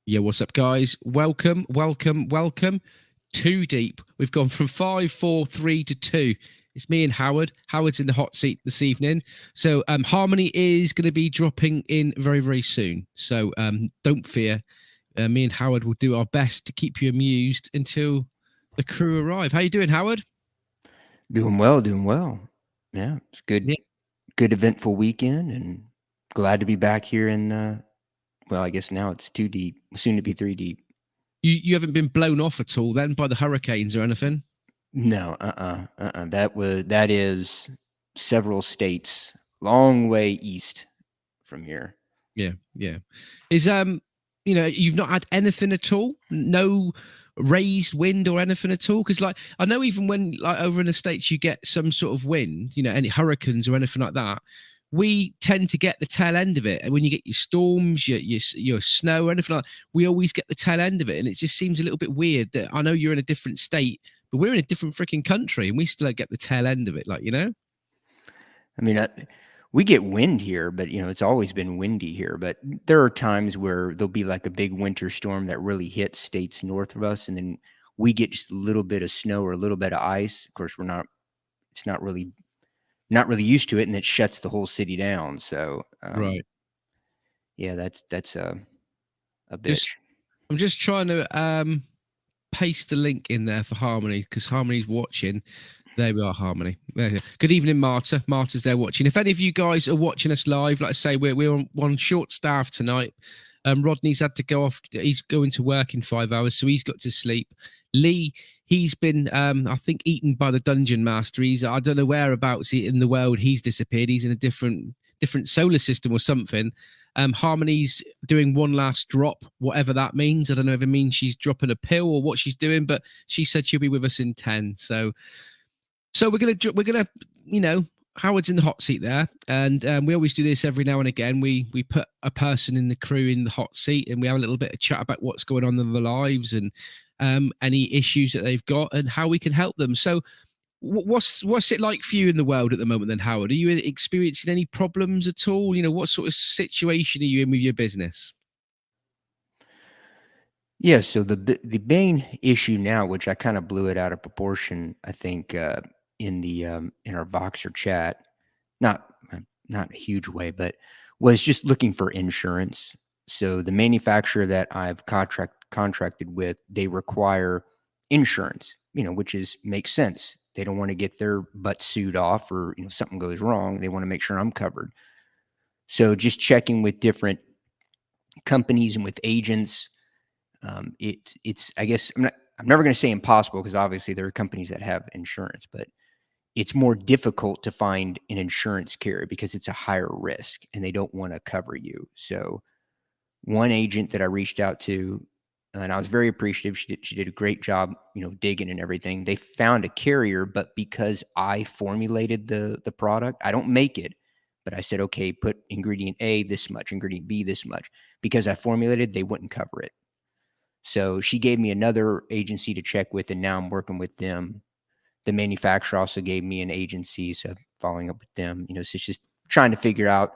Yeah, what's up, guys? Welcome, welcome, welcome. Too deep. We've gone from 5, 4, 3 to 2. It's me and Howard. Howard's in the hot seat this evening. So Harmony is going to be dropping in very, very soon. So don't fear. Me and Howard will do our best to keep you amused until the crew arrive. How you doing, Howard? Doing well, doing well. Yeah, it's Yeah. good eventful weekend, and glad to be back here in. Well, I guess now it's 2 deep, soon to be 3 deep. You haven't been blown off at all then by the hurricanes or anything? No, that is several states, long way east from here. Yeah, yeah. Is you've not had anything at all? No raised wind or anything at all? Because like I know even when like over in the States you get some sort of wind, any hurricanes or anything like that, we tend to get the tail end of it. And when you get your storms, your snow or anything like that, we always get the tail end of it. And it just seems a little bit weird that I know you're in a different state, but we're in a different freaking country and we still don't get the tail end of it, I mean, we get wind here, but it's always been windy here. But there are times where there'll be like a big winter storm that really hits states north of us, and then we get just a little bit of snow or a little bit of ice. Of course, we're not. It's not really used to it, and it shuts the whole city down. So, Right. yeah, that's a Just bitch. I'm just trying to paste the link in there for Harmony because Harmony's watching. There we are, Harmony. There. Good evening, Marta. Marta's there watching. If any of you guys are watching us live, like I say, we're on one short staff tonight. Rodney's had to go off. He's going to work in 5 hours, so he's got to sleep. Lee, he's been, I think, eaten by the dungeon master. I don't know whereabouts in the world he's disappeared. He's in a different solar system or something. Harmony's doing one last drop, whatever that means. I don't know if it means she's dropping a pill or what she's doing, but she said she'll be with us in 10. So we're gonna Howard's in the hot seat there, and we always do this every now and again. We put a person in the crew in the hot seat, and we have a little bit of chat about what's going on in their lives and any issues that they've got and how we can help them. So, what's it like for you in the world at the moment, then, Howard? Are you experiencing any problems at all? What sort of situation are you in with your business? Yeah, so the main issue now, which I kind of blew it out of proportion, I think, in our Voxer chat, not not a huge way, but was just looking for insurance. So the manufacturer that I've contracted with, they require insurance, which is makes sense. They don't want to get their butt sued off, or something goes wrong. They want to make sure I'm covered. So just checking with different companies and with agents, it's I guess I'm never going to say impossible, because obviously there are companies that have insurance, but it's more difficult to find an insurance carrier because it's a higher risk and they don't want to cover you. So one agent that I reached out to, and I was very appreciative. She did a great job, digging and everything. They found a carrier, but because I formulated the product, I don't make it, but I said, okay, put ingredient A this much, ingredient B this much. Because I formulated, they wouldn't cover it. So she gave me another agency to check with, and now I'm working with them. The manufacturer also gave me an agency, so following up with them. So it's just trying to figure out,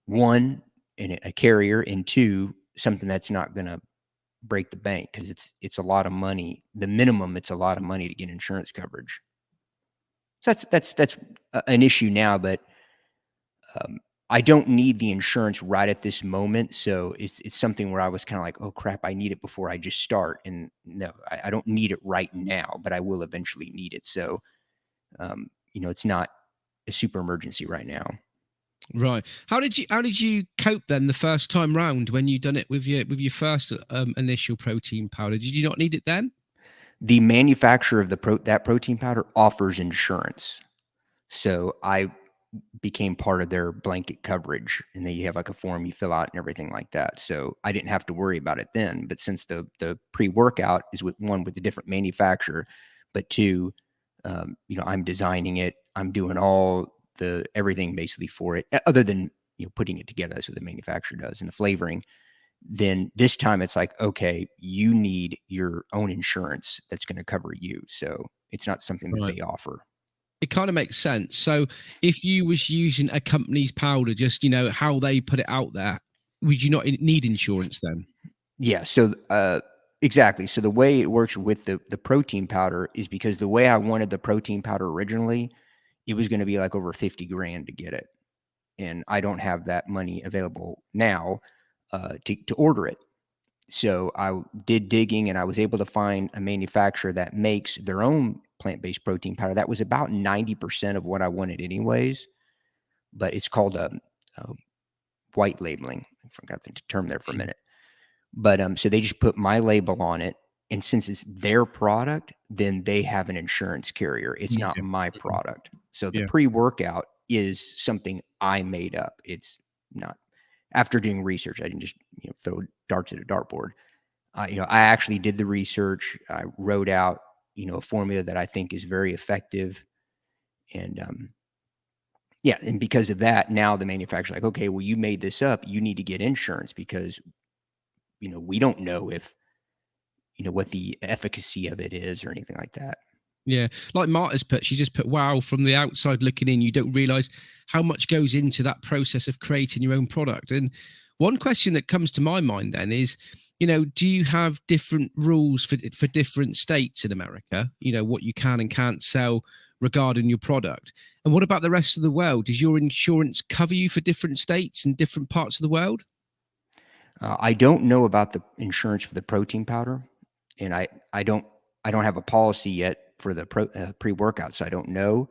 one, in a carrier, and two, something that's not going to break the bank, because it's a lot of money. The minimum, it's a lot of money to get insurance coverage. So that's an issue now, but I don't need the insurance right at this moment. So it's something where I was kind of like, oh crap, I need it before I just start. And no, I don't need it right now, but I will eventually need it. So, it's not a super emergency right now. Right. How did you cope then the first time round when you done it with your first initial protein powder? Did you not need it then? The manufacturer of that protein powder offers insurance. So I became part of their blanket coverage, and then you have like a form you fill out and everything like that. So I didn't have to worry about it then. But since the pre-workout is with a different manufacturer, but two, I'm designing it. I'm doing all the everything basically for it, other than putting it together. That's what the manufacturer does, and the flavoring. Then this time it's like, okay, you need your own insurance that's going to cover you. So it's not something that Right. they offer. It kind of makes sense. So if you was using a company's powder, just how they put it out there, would you not need insurance then? Yeah. So exactly. So the way it works with the protein powder is because the way I wanted the protein powder originally, it was going to be like over 50 grand to get it, and I don't have that money available now to order it. So I did digging, and I was able to find a manufacturer that makes their own plant-based protein powder. That was about 90% of what I wanted, anyways. But it's called a white labeling. I forgot the term there for a Mm. minute. But so they just put my label on it, and since it's their product, then they have an insurance carrier. It's not Yeah. my Mhm. product. So the Yeah. pre-workout is something I made up. It's not. After doing research, I didn't just throw darts at a dartboard. I actually did the research. I wrote out a formula that I think is very effective, and yeah, and because of that, now the manufacturer's like, okay, well, you made this up. You need to get insurance because we don't know if what the efficacy of it is or anything like that. Yeah, like Marta's put, she just put, wow, from the outside looking in, you don't realize how much goes into that process of creating your own product. And one question that comes to my mind then is, do you have different rules for different states in America? What you can and can't sell regarding your product. And what about the rest of the world? Does your insurance cover you for different states and different parts of the world? I don't know about the insurance for the protein powder, and I don't have a policy yet for the pre-workout, so I don't know.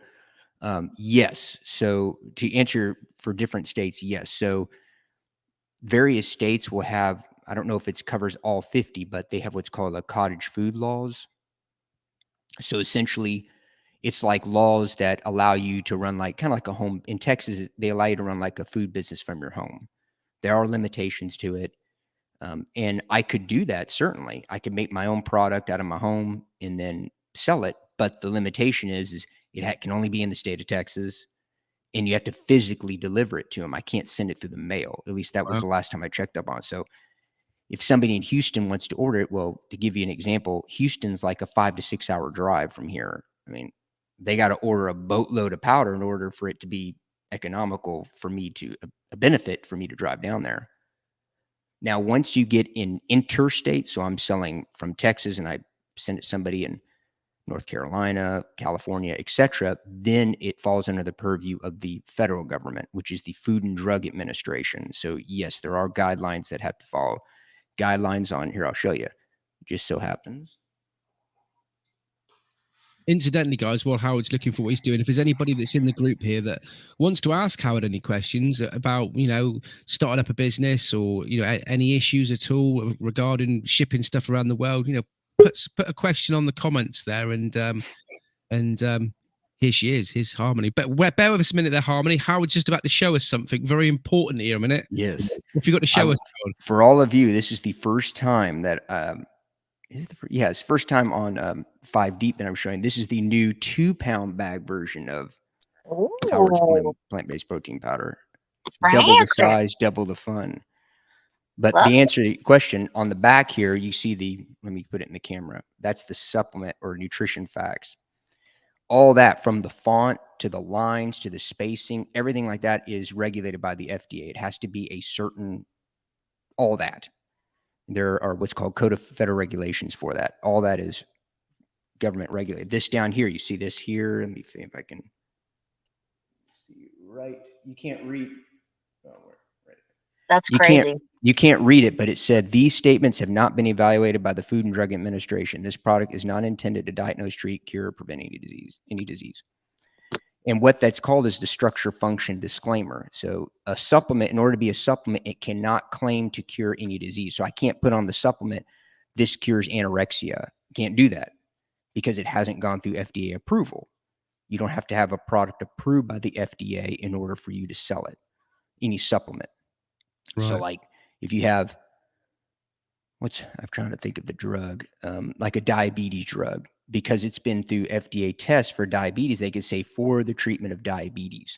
Yes, so to answer for different states, yes. So various states will have. I don't know if it covers all 50, but they have what's called a cottage food laws. So essentially, it's like laws that allow you to run like kind of like a home in Texas. They allow you to run like a food business from your home. There are limitations to it. And I could do that, certainly. I could make my own product out of my home and then sell it. But the limitation is it can only be in the state of Texas, and you have to physically deliver it to them. I can't send it through the mail. At least that was Wow. the last time I checked up on it. So if somebody in Houston wants to order it, well, to give you an example, Houston's like a 5 to 6 hour drive from here. I mean, they got to order a boatload of powder in order for it to be economical for me to a benefit for me to drive down there. Now, once you get in interstate, so I'm selling from Texas and I send it to somebody in North Carolina, California, etc., then it falls under the purview of the federal government, which is the Food and Drug Administration. So, yes, there are guidelines that have to follow. Guidelines on here, I'll show you. Just so happens. Incidentally, guys, while Howard's looking for what he's doing, if there's anybody that's in the group here that wants to ask Howard any questions about, starting up a business or, any issues at all regarding shipping stuff around the world, put a question on the comments there, and here she is, here's Harmony. But bear with us a minute there, Harmony. Howard's just about to show us something very important here a minute. Yes. If you've got to show us, Howard. For all of you, this is the first time that is it the first? Yeah, it's first time on 5 Deep that I'm showing. This is the new 2 pound bag version of Howard's Ooh, plant-based protein powder. Double the fancy. size, double the fun. But Love the it. answer to your question on the back here, you see let me put it in the camera. That's the supplement or nutrition facts. All that from the font to the lines to the spacing, everything like that is regulated by the FDA. It has to be a certain, all that. There are what's called Code of Federal Regulations for that. All that is government regulated. This down here, you see this here. Let me see if I can see right. You can't read. Oh, right. That's You crazy. can't read it, but it said these statements have not been evaluated by the Food and Drug Administration. This product is not intended to diagnose, treat, cure, or prevent any disease. And what that's called is the structure function disclaimer. So a supplement, in order to be a supplement, it cannot claim to cure any disease. So I can't put on the supplement, this cures anorexia. Can't do that because it hasn't gone through FDA approval. You don't have to have a product approved by the FDA in order for you to sell it, any supplement. So Right. like if you have, I'm trying to think of the drug, like a diabetes drug, because it's been through FDA tests for diabetes, they could say for the treatment of diabetes.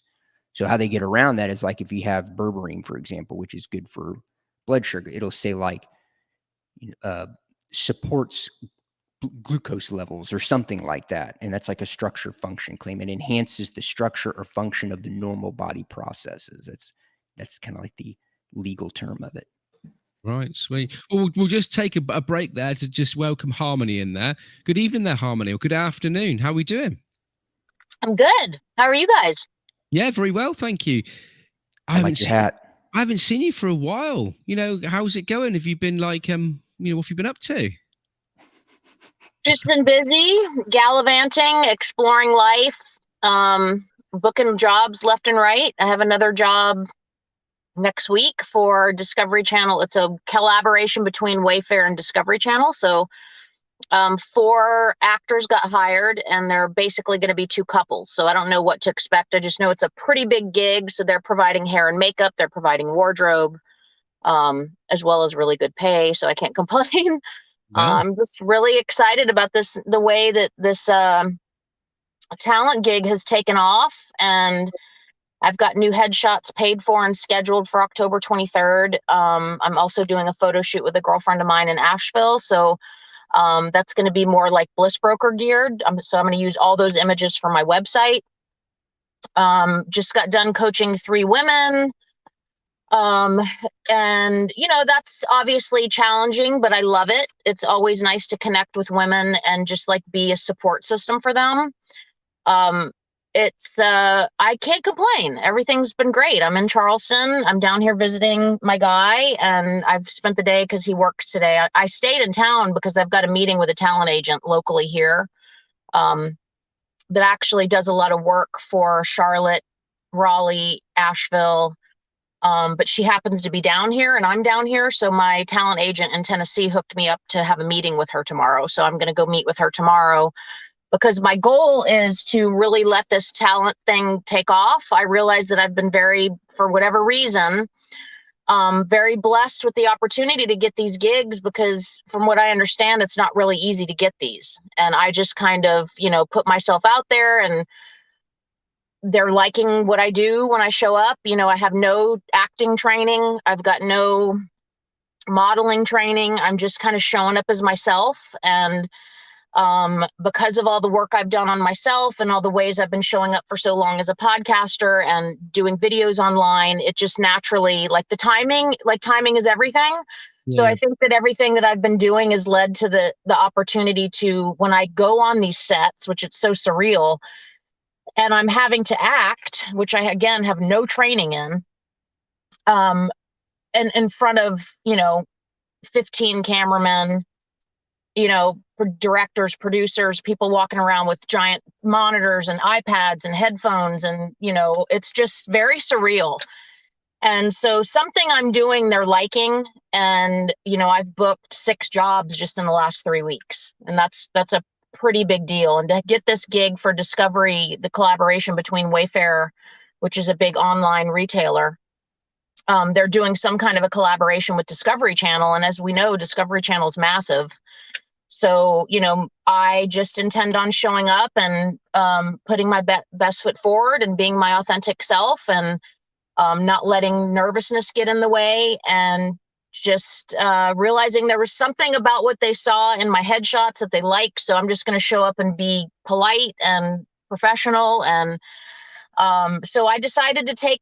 So how they get around that is like if you have berberine, for example, which is good for blood sugar, it'll say like supports glucose levels or something like that. And that's like a structure function claim. It enhances the structure or function of the normal body processes. That's kind of like the legal term of it. Right, sweet. Well, we'll just take a break there to just welcome Harmony in there. Good evening there, Harmony, or good afternoon. How are we doing? I'm good. How are you guys? Yeah, very well, thank you. I like your hat. I haven't seen you for a while. How's it going? Have you been like, what have you been up to? Just been busy, gallivanting, exploring life, booking jobs left and right. I have another job next week for Discovery Channel. It's a collaboration between Wayfair and Discovery Channel. So 4 actors got hired, and they're basically going to be 2 couples. So I don't know what to expect. I just know it's a pretty big gig. So they're providing hair and makeup. They're providing wardrobe, as well as really good pay. So I can't complain. Wow. I'm just really excited about this, the way that this talent gig has taken off. And I've got new headshots paid for and scheduled for October 23rd. I'm also doing a photo shoot with a girlfriend of mine in Asheville. So that's going to be more like Bliss Broker geared. So I'm going to use all those images for my website. Just got done coaching 3 women. And that's obviously challenging, but I love it. It's always nice to connect with women and just like be a support system for them. I can't complain. Everything's been great. I'm in Charleston. I'm down here visiting my guy, and I've spent the day because he works today. I stayed in town because I've got a meeting with a talent agent locally here, that actually does a lot of work for Charlotte, Raleigh, Asheville. But she happens to be down here and I'm down here. So my talent agent in Tennessee hooked me up to have a meeting with her tomorrow. So I'm going to go meet with her tomorrow, because my goal is to really let this talent thing take off. I realize that I've been for whatever reason, very blessed with the opportunity to get these gigs, because from what I understand, it's not really easy to get these. And I just kind of, put myself out there, and they're liking what I do when I show up. I have no acting training. I've got no modeling training. I'm just kind of showing up as myself. And because of all the work I've done on myself and all the ways I've been showing up for so long as a podcaster and doing videos online, it just naturally, timing is everything. Yeah. So I think that everything that I've been doing has led to the opportunity to, when I go on these sets, which it's so surreal, and I'm having to act, which I, again, have no training in, and in front of, 15 cameramen, directors, producers, people walking around with giant monitors and iPads and headphones. And, it's just very surreal. And so something I'm doing, they're liking. And, I've booked 6 jobs just in the last 3 weeks. And that's a pretty big deal. And to get this gig for Discovery, the collaboration between Wayfair, which is a big online retailer, they're doing some kind of a collaboration with Discovery Channel. And as we know, Discovery Channel is massive. So, I just intend on showing up and putting my best foot forward and being my authentic self, and not letting nervousness get in the way, and just realizing there was something about what they saw in my headshots that they liked. So I'm just going to show up and be polite and professional. And so I decided to take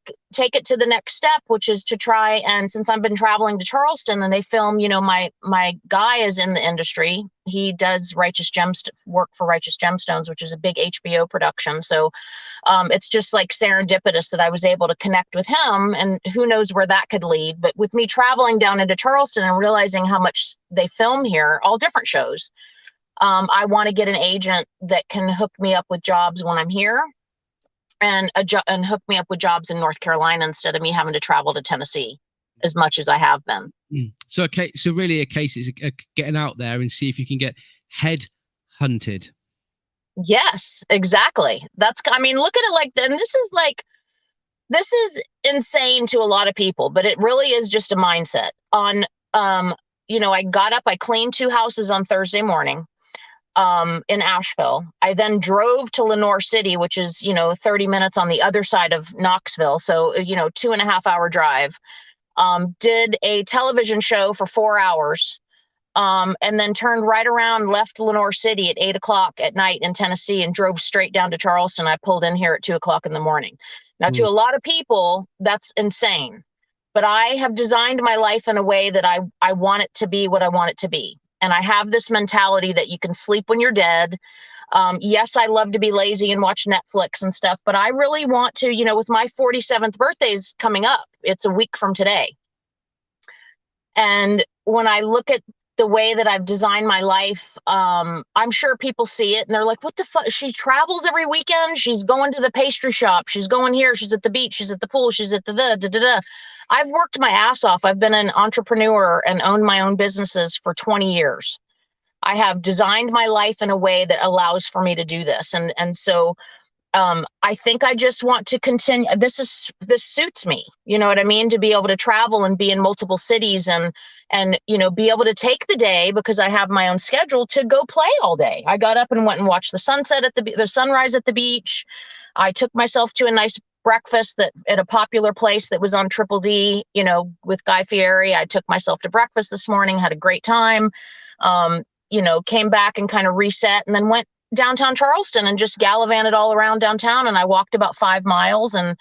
it to the next step, which is to try. And since I've been traveling to Charleston and they film, my guy is in the industry. He does work for Righteous Gemstones, which is a big HBO production. So it's just like serendipitous that I was able to connect with him, and who knows where that could lead. But with me traveling down into Charleston and realizing how much they film here, all different shows, I want to get an agent that can hook me up with jobs when I'm here, and hook me up with jobs in North Carolina instead of me having to travel to Tennessee as much as I have been. So really a case is getting out there and see if you can get head hunted. Yes, exactly. Look at it like that. And this is insane to a lot of people, but it really is just a mindset. I got up, I cleaned 2 houses on Thursday morning. In Asheville. I then drove to Lenoir City, which is, 30 minutes on the other side of Knoxville. So, 2.5 hour drive. Did a television show for 4 hours. And then turned right around, left Lenoir City at 8:00 at night in Tennessee, and drove straight down to Charleston. I pulled in here at 2:00 in the morning. Now, to a lot of people, that's insane. but I have designed my life in a way that I want it to be what I want it to be. And I have this mentality that you can sleep when you're dead. Yes, I love to be lazy and watch Netflix and stuff, but I really want to, with my 47th birthday's coming up, it's a week from today. And when I look at the way that I've designed my life, I'm sure people see it and they're like, what the fuck? She travels every weekend. She's going to the pastry shop. She's going here. She's at the beach. She's at the pool. She's at the da da da. I've worked my ass off. I've been an entrepreneur and owned my own businesses for 20 years. I have designed my life in a way that allows for me to do this. And so I think I just want to continue. This suits me. You know what I mean? To be able to travel and be in multiple cities and be able to take the day, because I have my own schedule, to go play all day. I got up and went and watched the sunset at the sunrise at the beach. I took myself to a nice breakfast at a popular place that was on Triple D, with Guy Fieri. I took myself to breakfast this morning, had a great time. Came back and kind of reset, and then went downtown Charleston and just gallivanted all around downtown. And I walked about 5 miles and,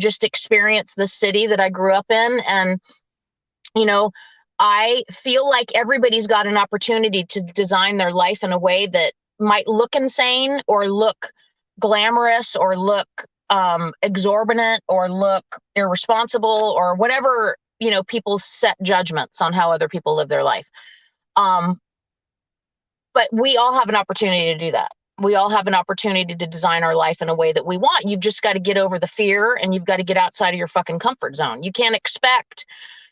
just experienced the city that I grew up in. And, I feel like everybody's got an opportunity to design their life in a way that might look insane or look glamorous or look exorbitant or look irresponsible or whatever, people set judgments on how other people live their life. But we all have an opportunity to do that. We all have an opportunity to design our life in a way that we want. You've just got to get over the fear, and you've got to get outside of your fucking comfort zone. You can't expect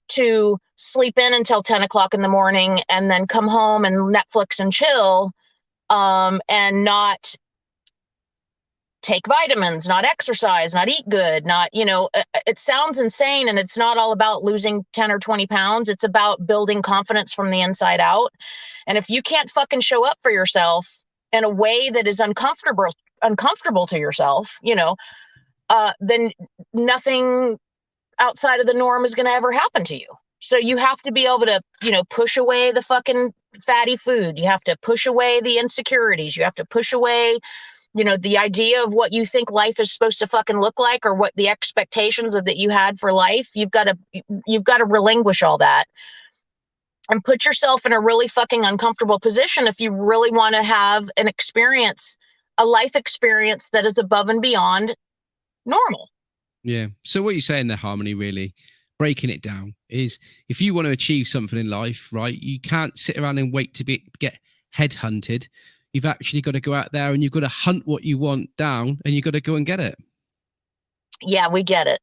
to sleep in until 10 o'clock in the morning and then come home and Netflix and chill, and not take vitamins, not exercise, not eat good, it sounds insane. And it's not all about losing 10 or 20 pounds. It's about building confidence from the inside out. And if you can't fucking show up for yourself in a way that is uncomfortable to yourself, then nothing outside of the norm is going to ever happen to you. So you have to be able to, push away the fucking fatty food. You have to push away the insecurities. You have to push away, the idea of what you think life is supposed to fucking look like, or what the expectations that you had for life. You've got to relinquish all that and put yourself in a really fucking uncomfortable position if you really want to have a life experience that is above and beyond normal. Yeah. So what you're saying there, Harmony, really breaking it down, is if you want to achieve something in life, right, you can't sit around and wait to get headhunted. You've actually got to go out there and you've got to hunt what you want down, and you've got to go and get it. Yeah, we get it.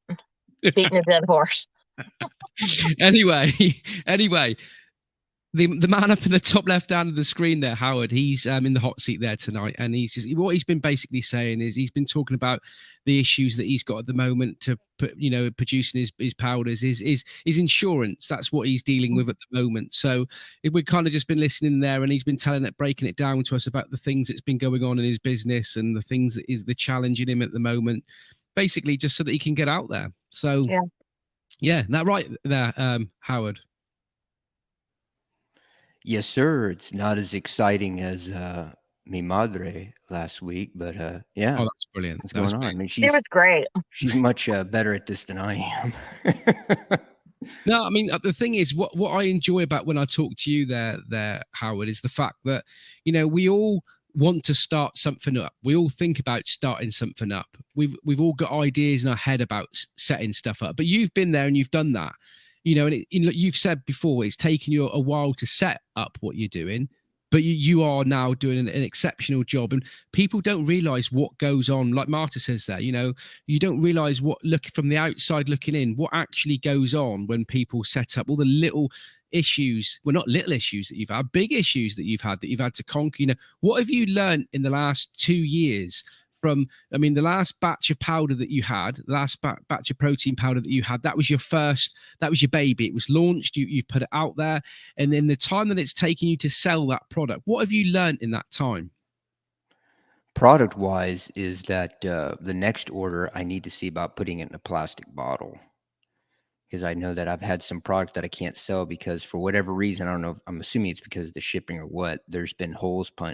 Beating a dead horse. Anyway, the man up in the top left hand of the screen there, Howard, he's in the hot seat there tonight, and what he's been basically saying is he's been talking about the issues that he's got at the moment to put, producing his powders, his insurance. That's what he's dealing with at the moment. So we've kind of just been listening there, and he's been breaking it down to us about the things that's been going on in his business and the things that is the challenge in him at the moment, basically just so that he can get out there. So yeah, that right there, Howard. Yes, sir. It's not as exciting as Mi Madre last week, but yeah. Oh, that's brilliant. What's going on? I mean, it was great. She's much better at this than I am. No, I mean, the thing is, what I enjoy about when I talk to you there, Howard, is the fact that, we all want to start something up. We all think about starting something up. We've all got ideas in our head about setting stuff up, but you've been there and you've done that. And you've said before, it's taken you a while to set up what you're doing, but you are now doing an exceptional job. And people don't realize what goes on. Like Marta says there, you don't realize from the outside looking in, what actually goes on when people set up all the little issues. Well, not little issues that you've had, big issues that you've had to conquer. What have you learned in the last 2 years? From, the last batch of powder that you had, the last batch of protein powder that you had, that was your baby. It was launched, you put it out there, and then the time that it's taking you to sell that product, what have you learned in that time? Product-wise is that the next order, I need to see about putting it in a plastic bottle, because I know that I've had some product that I can't sell because for whatever reason, I don't know, I'm assuming it's because of the shipping or what, there's been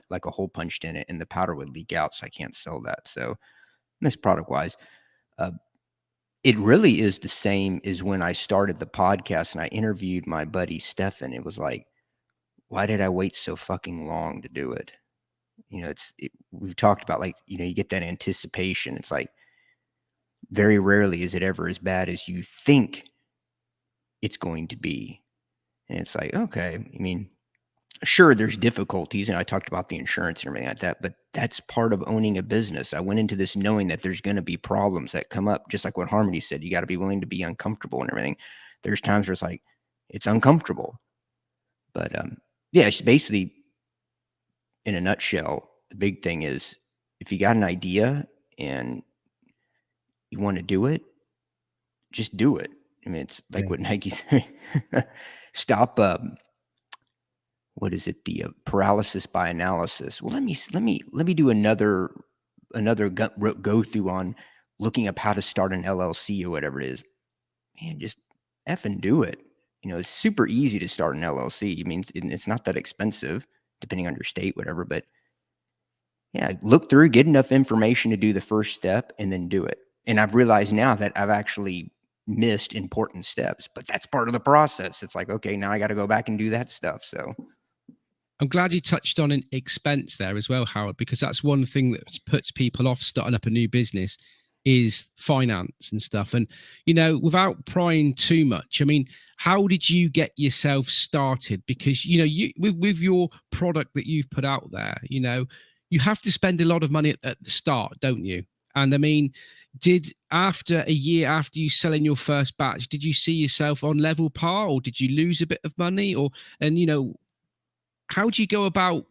like a hole punched in it, and the powder would leak out, so I can't sell that. So this product-wise, It really is the same as when I started the podcast and I interviewed my buddy Stefan. It was like, why did I wait so fucking long to do it? We've talked about, like, you get that anticipation. It's like very rarely is it ever as bad as you think it's going to be. And it's like, okay, I mean, sure, there's difficulties, and I talked about the insurance and everything like that, but that's part of owning a business. I went into this knowing that there's going to be problems that come up, just like what Harmony said. You got to be willing to be uncomfortable and everything. There's times where it's like, it's uncomfortable. But yeah, it's basically, in a nutshell, the big thing is, if you got an idea and you want to do it, just do it. I mean, it's like what Nike said. Stop. What is it? The paralysis by analysis. Well, let me do another go through on looking up how to start an LLC or whatever it is. Man, just effing do it. It's super easy to start an LLC. I mean, it's not that expensive, depending on your state, whatever. But yeah, look through, get enough information to do the first step, and then do it. And I've realized now that I've actually missed important steps, but that's part of the process. It's like, okay, now I got to go back and do that stuff. So I'm glad you touched on an expense there as well, Howard, because that's one thing that puts people off starting up a new business is finance and stuff. And, without prying too much, I mean, how did you get yourself started? Because, you with your product that you've put out there, you have to spend a lot of money at the start, don't you? And I mean, after a year after you selling your first batch, did you see yourself on level par, or did you lose a bit of money? How do you go about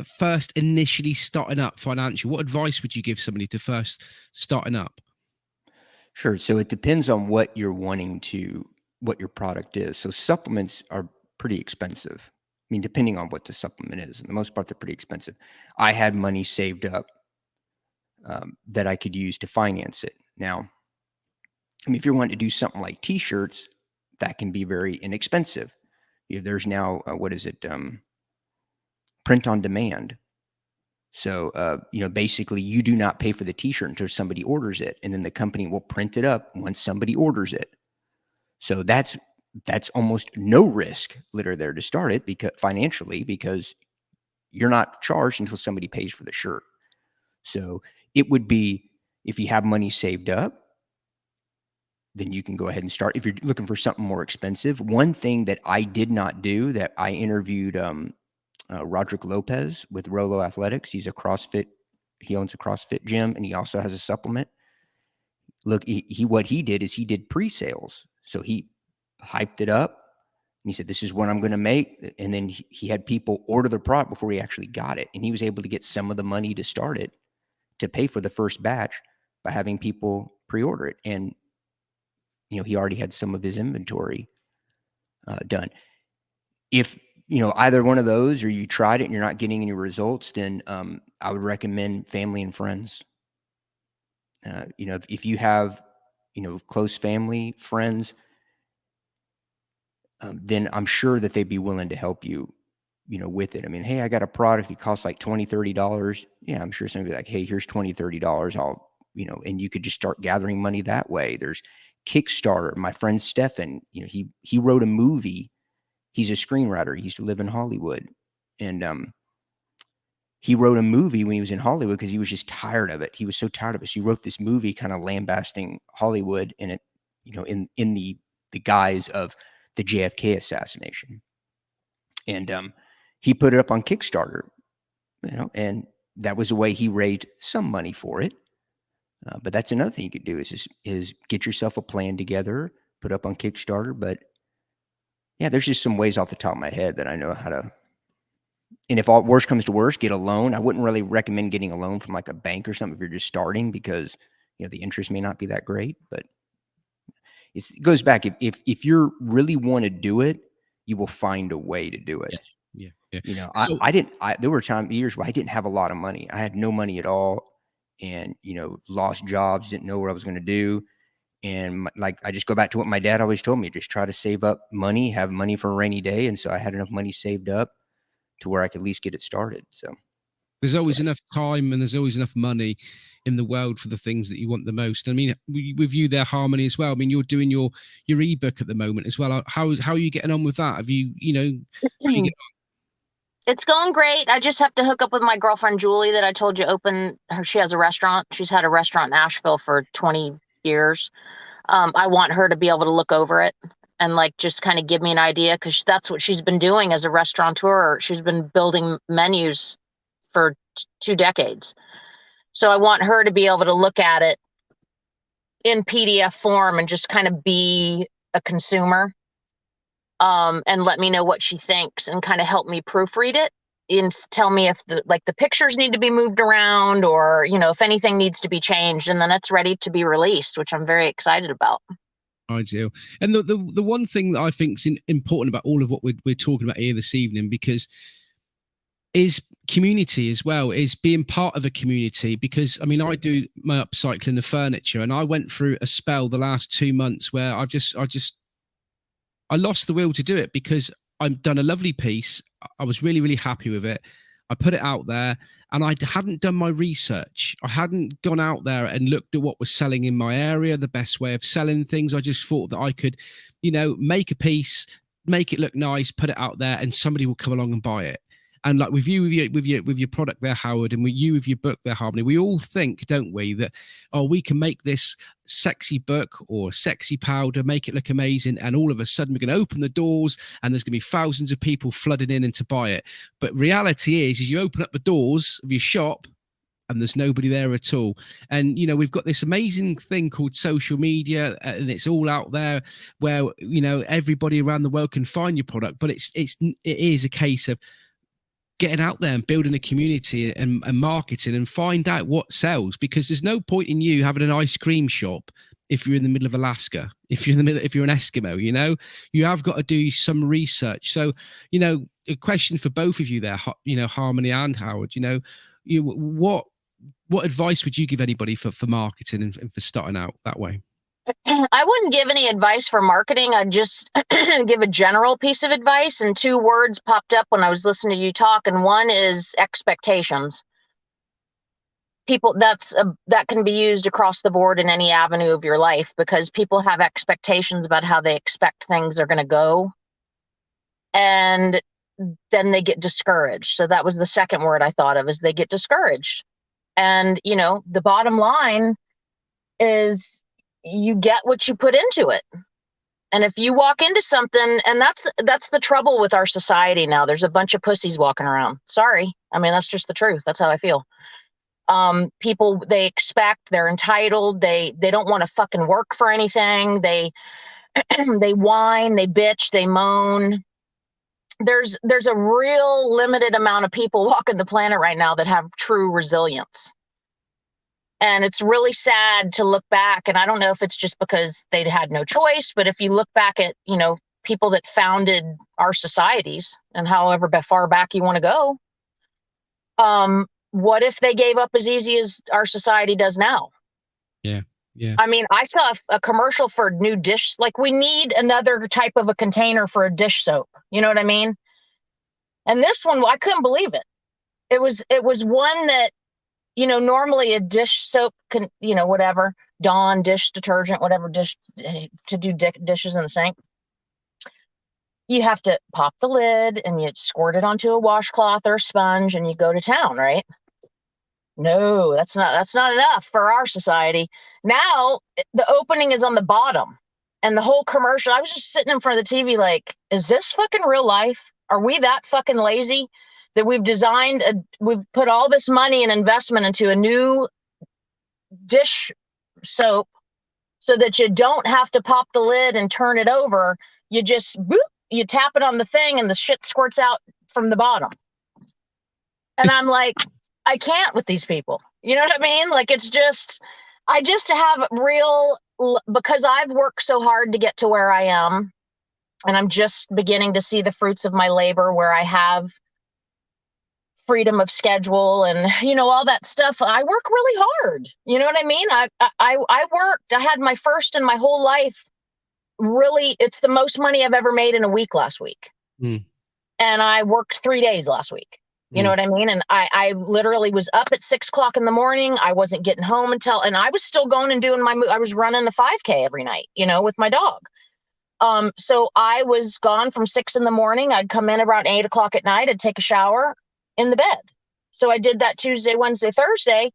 first initially starting up financially? What advice would you give somebody to first starting up? Sure. So it depends on what you're wanting to, what your product is. So supplements are pretty expensive. I mean, depending on what the supplement is, for the most part, they're pretty expensive. I had money saved up that I could use to finance it. Now, I mean, if you're wanting to do something like T-shirts, that can be very inexpensive. There's now, what is it? Print on demand. So, basically you do not pay for the T-shirt until somebody orders it, and then the company will print it up once somebody orders it. So that's almost no risk literally there to start it, because financially, because you're not charged until somebody pays for the shirt. So it would be, if you have money saved up, then you can go ahead and start. If you're looking for something more expensive, one thing that I did not do, that I interviewed Roderick Lopez with Rolo Athletics. He's a CrossFit. He owns a CrossFit gym, and he also has a supplement. Look, what he did is he did pre-sales. So he hyped it up, and he said, "This is what I'm going to make." And then he had people order the product before he actually got it, and he was able to get some of the money to start it, to pay for the first batch, by having people pre-order it. And he already had some of his inventory done. If either one of those, or you tried it and you're not getting any results, then I would recommend family and friends. If you have, close family, friends, then I'm sure that they'd be willing to help you, with it. I mean, hey, I got a product, it costs like $20, $30. Yeah, I'm sure somebody be like, hey, here's $20, $30. I'll, and you could just start gathering money that way. There's Kickstarter. My friend Stefan, he wrote a movie. He's a screenwriter. He used to live in Hollywood. And he wrote a movie when he was in Hollywood because he was just tired of it. He was so tired of it. So he wrote this movie kind of lambasting Hollywood, and it, in the guise of the JFK assassination. And he put it up on Kickstarter, and that was the way he raised some money for it. But that's another thing you could do is get yourself a plan together, put up on Kickstarter. But yeah, there's just some ways off the top of my head that I know how to. And if all worst comes to worst, get a loan. I wouldn't really recommend getting a loan from like a bank or something if you're just starting, because the interest may not be that great. But it goes back. If you really want to do it, you will find a way to do it. Yeah. So, there were years where I didn't have a lot of money. I had no money at all, and lost jobs, didn't know what I was going to do. And I just go back to what my dad always told me: just try to save up money, have money for a rainy day. And so I had enough money saved up to where I could at least get it started. So There's always enough time and there's always enough money in the world for the things that you want the most. I mean, with you there, Harmony, as well. I mean, you're doing your ebook at the moment as well. How are you getting on with that? Have you, how you get It's going great. I just have to hook up with my girlfriend, Julie, that I told you she has a restaurant. She's had a restaurant in Asheville for 20 years. I want her to be able to look over it and like just kind of give me an idea, because that's what she's been doing as a restaurateur. She's been building menus for 2 decades. So I want her to be able to look at it in PDF form and just kind of be a consumer, and let me know what she thinks and kind of help me proofread it and tell me if the pictures need to be moved around, or, if anything needs to be changed, and then it's ready to be released, which I'm very excited about. Ideal. And the one thing that I think is important about all of what we're talking about here this evening, because is community as well, is being part of a community. Because I mean, I do my upcycling of furniture, and I went through a spell the last 2 months where I lost the will to do it, because I've done a lovely piece. I was really, really happy with it. I put it out there, and I hadn't done my research. I hadn't gone out there and looked at what was selling in my area, the best way of selling things. I just thought that I could, make a piece, make it look nice, put it out there, and somebody will come along and buy it. And like with your product there, Howard, and with your book there, Harmony, we all think, don't we, that, we can make this sexy book or sexy powder, make it look amazing, and all of a sudden we're going to open the doors and there's going to be thousands of people flooding in and to buy it. But reality is you open up the doors of your shop and there's nobody there at all. And, we've got this amazing thing called social media, and it's all out there where, everybody around the world can find your product. But it is a case of getting out there and building a community and marketing and find out what sells, because there's no point in you having an ice cream shop if you're in the middle of Alaska, if you're an Eskimo, you have got to do some research. So, a question for both of you there, Harmony and Howard, what advice would you give anybody for marketing and for starting out that way? I wouldn't give any advice for marketing. I'd just give a general piece of advice. And 2 words popped up when I was listening to you talk. And one is expectations. People, that can be used across the board in any avenue of your life, because people have expectations about how they expect things are going to go. And then they get discouraged. So that was the second word I thought of, is they get discouraged. And, the bottom line is, you get what you put into it. And if you walk into something, and that's the trouble with our society now. There's a bunch of pussies walking around. Sorry. I mean, that's just the truth. That's how I feel. People, they expect, they're entitled. They don't want to fucking work for anything. They whine, they bitch, they moan. There's a real limited amount of people walking the planet right now that have true resilience. And it's really sad to look back. And I don't know if it's just because they'd had no choice, but if you look back at, people that founded our societies, and however far back you want to go, what if they gave up as easy as our society does now? Yeah. Yeah. I mean, I saw a commercial for new dish. Like, we need another type of a container for a dish soap. You know what I mean? And this one, I couldn't believe it. It was one that, normally a dish soap can, whatever, Dawn dish detergent, whatever dish to do dishes in the sink. You have to pop the lid and you squirt it onto a washcloth or a sponge and you go to town, right? No, that's not enough for our society. Now the opening is on the bottom, and the whole commercial, I was just sitting in front of the TV like, is this fucking real life? Are we that fucking lazy that we've put all this money and investment into a new dish soap so that you don't have to pop the lid and turn it over? You just boop, you tap it on the thing and the shit squirts out from the bottom. And I'm like, I can't with these people. You know what I mean? Like, I just have because I've worked so hard to get to where I am, and I'm just beginning to see the fruits of my labor, where I have freedom of schedule and, all that stuff. I work really hard. You know what I mean? I worked, I had my first in my whole life. Really, it's the most money I've ever made in a week last week. And I worked 3 days last week. You know what I mean? And I literally was up at 6 o'clock in the morning. I wasn't getting home and I was still going and doing I was running a 5K every night, with my dog. So I was gone from 6 in the morning. I'd come in around 8 o'clock at night. I'd take a shower in the bed. So I did that Tuesday, Wednesday, Thursday,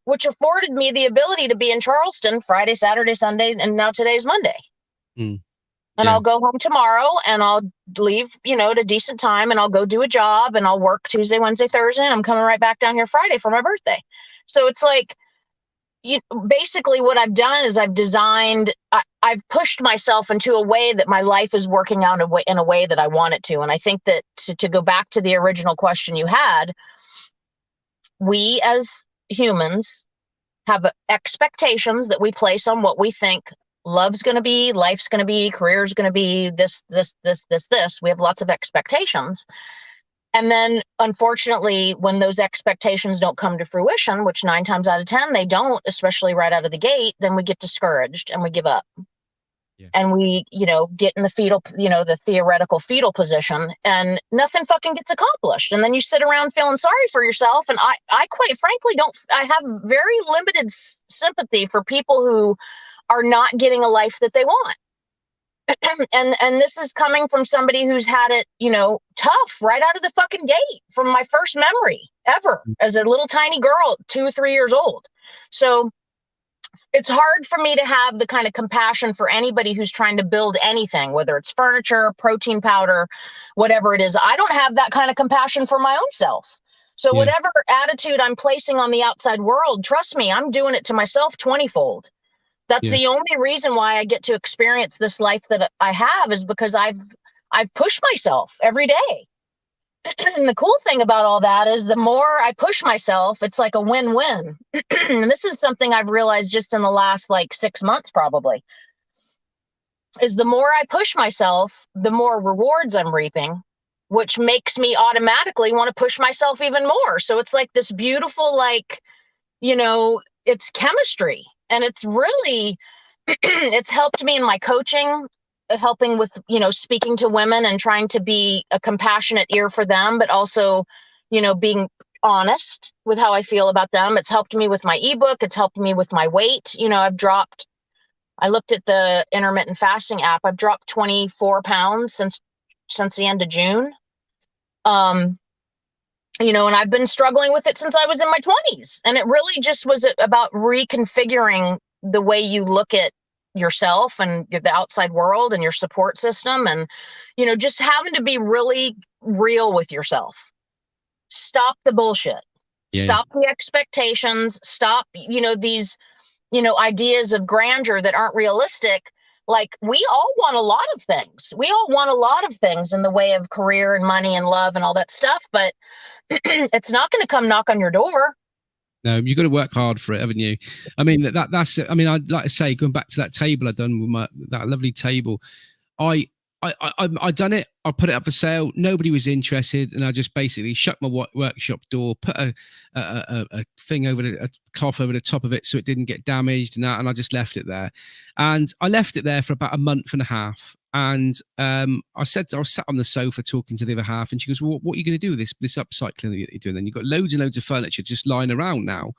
which afforded me the ability to be in Charleston Friday, Saturday, Sunday, and now today's Monday. And I'll go home tomorrow and I'll leave, at a decent time, and I'll go do a job and I'll work Tuesday, Wednesday, Thursday, and I'm coming right back down here Friday for my birthday. So it's like, basically what I've done is I've pushed myself into a way that my life is working out in a way that I want it to. And I think that to go back to the original question you had, we as humans have expectations that we place on what we think love's going to be, life's going to be, career's going to be, this. We have lots of expectations. And then, unfortunately, when those expectations don't come to fruition, which 9 times out of 10, they don't, especially right out of the gate, then we get discouraged and we give up. Yeah. And we, get in the theoretical fetal position, and nothing fucking gets accomplished. And then you sit around feeling sorry for yourself. And I quite frankly I have very limited sympathy for people who are not getting a life that they want. And this is coming from somebody who's had it, tough right out of the fucking gate from my first memory ever as a little tiny girl, 2 or 3 years old. So it's hard for me to have the kind of compassion for anybody who's trying to build anything, whether it's furniture, protein powder, whatever it is. I don't have that kind of compassion for my own self. So whatever attitude I'm placing on the outside world, trust me, I'm doing it to myself 20-fold. That's the only reason why I get to experience this life that I have, is because I've pushed myself every day. And the cool thing about all that is the more I push myself, it's like a win-win. And this is something I've realized just in the last 6 months, probably, is the more I push myself, the more rewards I'm reaping, which makes me automatically want to push myself even more. So it's like this beautiful, it's chemistry. And it's really, it's helped me in my coaching, helping with, speaking to women and trying to be a compassionate ear for them, but also, being honest with how I feel about them. It's helped me with my ebook. It's helped me with my weight. I looked at the intermittent fasting app. I've dropped 24 pounds since the end of June. And I've been struggling with it since I was in my 20s. And it really just was about reconfiguring the way you look at yourself and the outside world and your support system. And, just having to be really real with yourself. Stop the bullshit. Yeah. Stop the expectations. Stop, these, ideas of grandeur that aren't realistic. Like, we all want a lot of things. We all want a lot of things in the way of career and money and love and all that stuff. But it's not going to come knock on your door. No, you've got to work hard for it, haven't you? I mean, that's. I mean, I'd like to say, going back to that table I'd done with that lovely table, I done it. I put it up for sale. Nobody was interested, and I just basically shut my workshop door, put a thing a cloth over the top of it so it didn't get damaged, and I just left it there. And I left it there for about a month and a half. And I was sat on the sofa talking to the other half, and she goes, "Well, what are you going to do with this upcycling that you're doing? Then you've got loads and loads of furniture just lying around now."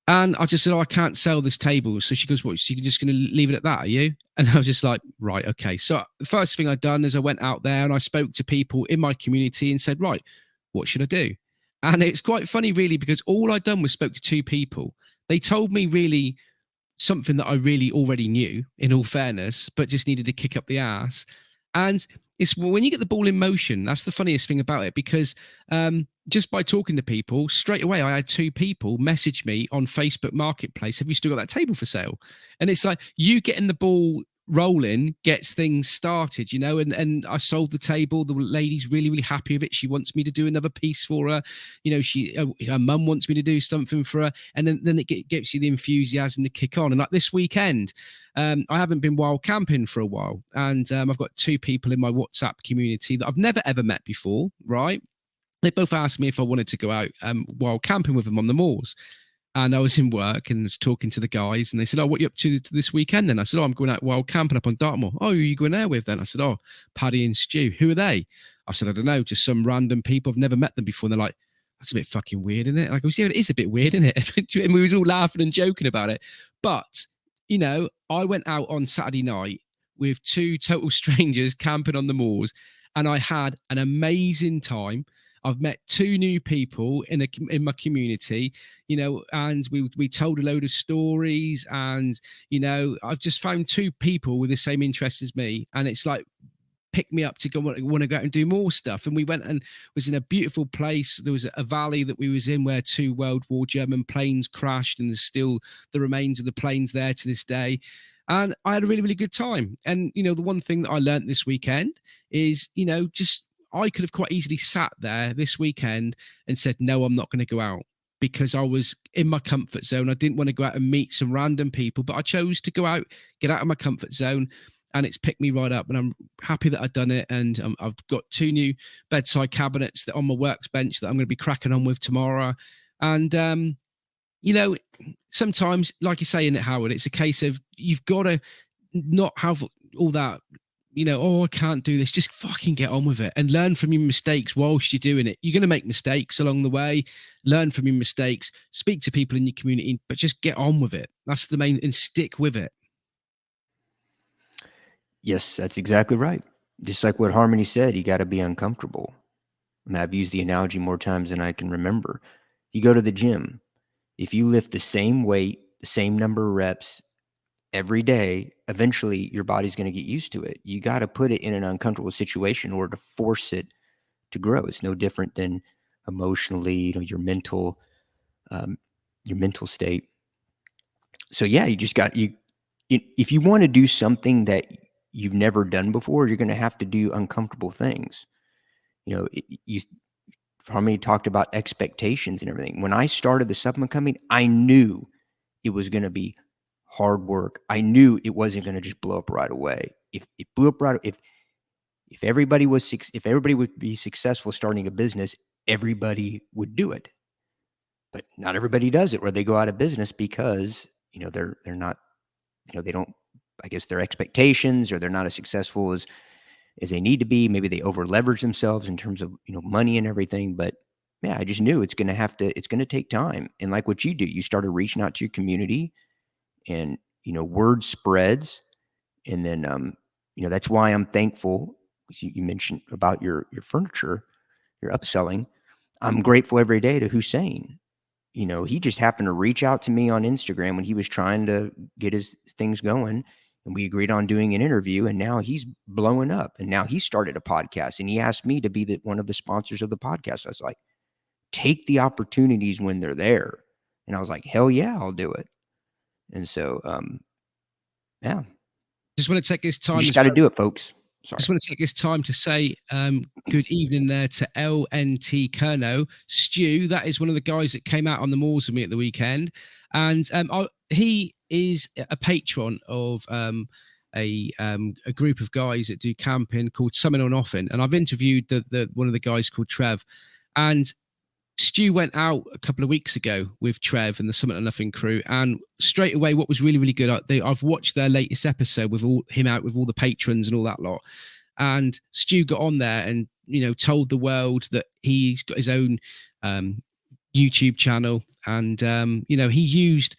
And I just said, I can't sell this table. So she goes, what, so you're just going to leave it at that, are you? And I was just like, right, okay. So the first thing I'd done is I went out there and I spoke to people in my community and said, right, what should I do? And it's quite funny, really, because all I'd done was spoke to 2 people. They told me really something that I really already knew, in all fairness, but just needed to kick up the ass. And it's when you get the ball in motion, that's the funniest thing about it, because just by talking to people, straight away, I had 2 people message me on Facebook Marketplace, have you still got that table for sale? And it's like, you getting the ball rolling gets things started, and I sold the table. The lady's really, really happy with it. She wants me to do another piece for her. Her mum wants me to do something for her. And then it gets you the enthusiasm to kick on. And like this weekend, I haven't been wild camping for a while. And I've got 2 people in my WhatsApp community that I've never, ever met before, right? They both asked me if I wanted to go out wild camping with them on the moors. And I was in work and was talking to the guys, and they said, "Oh, what are you up to this weekend?" Then I said, "Oh, I'm going out wild camping up on Dartmoor." "Oh, who are you going there with?" Then I said, "Oh, Paddy and Stu." "Who are they?" I said, "I don't know, just some random people. I've never met them before." And they're like, "That's a bit fucking weird, isn't it?" And I go, "Yeah, it is a bit weird, isn't it?" And we was all laughing and joking about it. But I went out on Saturday night with two total strangers camping on the moors, and I had an amazing time. I've met two new people in my community, and we told a load of stories, and I've just found two people with the same interests as me, and it's like picked me up to want to go out and do more stuff. And we went and was in a beautiful place. There was a valley that we was in where two World War German planes crashed, and there's still the remains of the planes there to this day. And I had a really, really good time. And the one thing that I learned this weekend is, just I could have quite easily sat there this weekend and said, no, I'm not going to go out, because I was in my comfort zone. I didn't want to go out and meet some random people, but I chose to go out, get out of my comfort zone, and it's picked me right up. And I'm happy that I've done it. And I've got two new bedside cabinets that on my workbench that I'm going to be cracking on with tomorrow. And, sometimes, like you say in it, Howard, it's a case of you've got to not have all that, oh, I can't do this. Just fucking get on with it and learn from your mistakes whilst you're doing it. You're going to make mistakes along the way. Learn from your mistakes, speak to people in your community, but just get on with it. That's the main, and stick with it. Yes, that's exactly right. Just like what Harmony said, you got to be uncomfortable. I mean, I've used the analogy more times than I can remember. You go to the gym. If you lift the same weight, the same number of reps every day, eventually your body's going to get used to it. You got to put it in an uncomfortable situation in order to force it to grow. It's no different than emotionally, your mental state. So yeah, you just got if you want to do something that you've never done before, you're going to have to do uncomfortable things. Harmony talked about expectations and everything. When I started the supplement company, I knew it was going to be hard work. I knew it wasn't going to just blow up right away. If it blew up right, if everybody would be successful starting a business, everybody would do it. But not everybody does it, or they go out of business because they're not, they don't, I guess, their expectations, or they're not as successful as they need to be. Maybe they over leverage themselves in terms of money and everything. But yeah, I just knew it's going to take time. And like what you do, you started reaching out to your community, and word spreads. And then that's why I'm thankful. You mentioned about your furniture, your upselling. I'm grateful every day to Hussein. He just happened to reach out to me on Instagram when he was trying to get his things going, and we agreed on doing an interview, and now he's blowing up, and now he started a podcast, and he asked me to be one of the sponsors of the podcast. I was like, take the opportunities when they're there. And I was like, hell yeah, I'll do it. And so, yeah. Just want to take this time. You just got to do it, folks. Sorry. Just want to take this time to say good evening there to LNT Kerno. Stu, that is one of the guys that came out on the moors with me at the weekend. And he is a patron of a group of guys that do camping called Summon on Offin. And I've interviewed one of the guys called Trev. And Stu went out a couple of weeks ago with Trev and the Summit and Nothing crew, and straight away, what was really, really good, I've watched their latest episode with him out with all the patrons and all that lot. And Stu got on there and told the world that he's got his own YouTube channel, and he used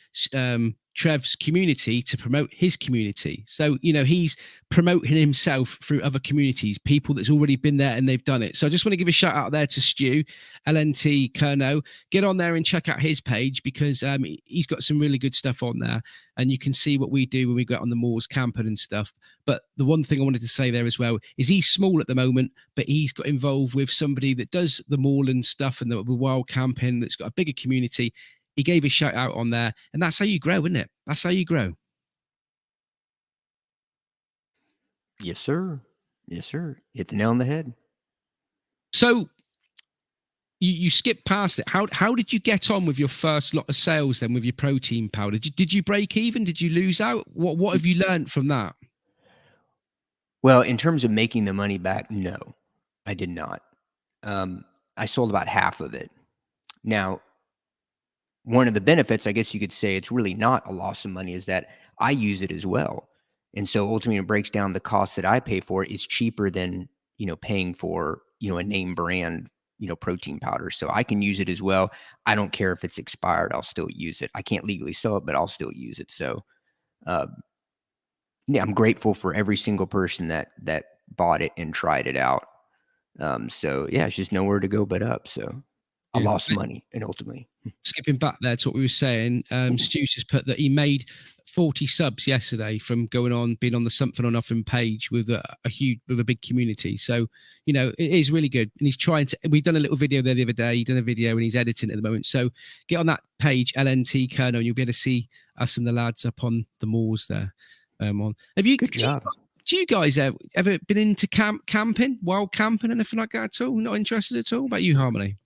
Trev's community to promote his community. So he's promoting himself through other communities, people that's already been there and they've done it. So I just want to give a shout out there to Stu, LNT Kerno. Get on there and check out his page, because he's got some really good stuff on there, and you can see what we do when we go out on the moors camping and stuff. But the one thing I wanted to say there as well is he's small at the moment, but he's got involved with somebody that does the moorland stuff and the wild camping, that's got a bigger community. He gave a shout out on there, and that's how you grow, isn't it? That's how you grow. Yes, sir. Yes, sir. Hit the nail on the head. So you skipped past it. How did you get on with your first lot of sales then with your protein powder? Did you break even? Did you lose out? What have you learned from that? Well, in terms of making the money back, no, I did not. I sold about half of it. Now, one of the benefits, I guess you could say it's really not a loss of money, is that I use it as well. And so ultimately it breaks down the cost that I pay for it. It's cheaper than, paying for, a name brand, protein powder. So I can use it as well. I don't care if it's expired. I'll still use it. I can't legally sell it, but I'll still use it. So, uh, yeah, I'm grateful for every single person that bought it and tried it out. So yeah, it's just nowhere to go but up. So I Yeah. lost money and ultimately. Skipping back there to what we were saying, Stu just put that he made 40 subs yesterday from being on the Something or Nothing page with a big community. So, it is really good. And he's we've done a little video there the other day. He's done a video and he's editing at the moment. So get on that page, LNT Kerno, and you'll be able to see us and the lads up on the moors there. Have you, Good job. do you guys ever been into camping, wild camping, anything like that at all? Not interested at all? What about you, Harmony?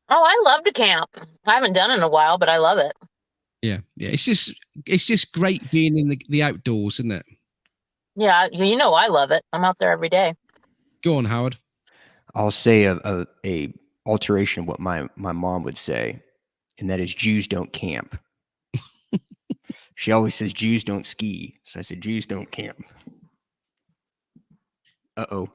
Oh, I love to camp. I haven't done it in a while, but I love it. Yeah. It's just great being in the outdoors, isn't it? Yeah, I love it. I'm out there every day. Go on, Howard. I'll say a alteration of what my mom would say, and that is Jews don't camp. She always says Jews don't ski. So I said Jews don't camp. Uh-oh.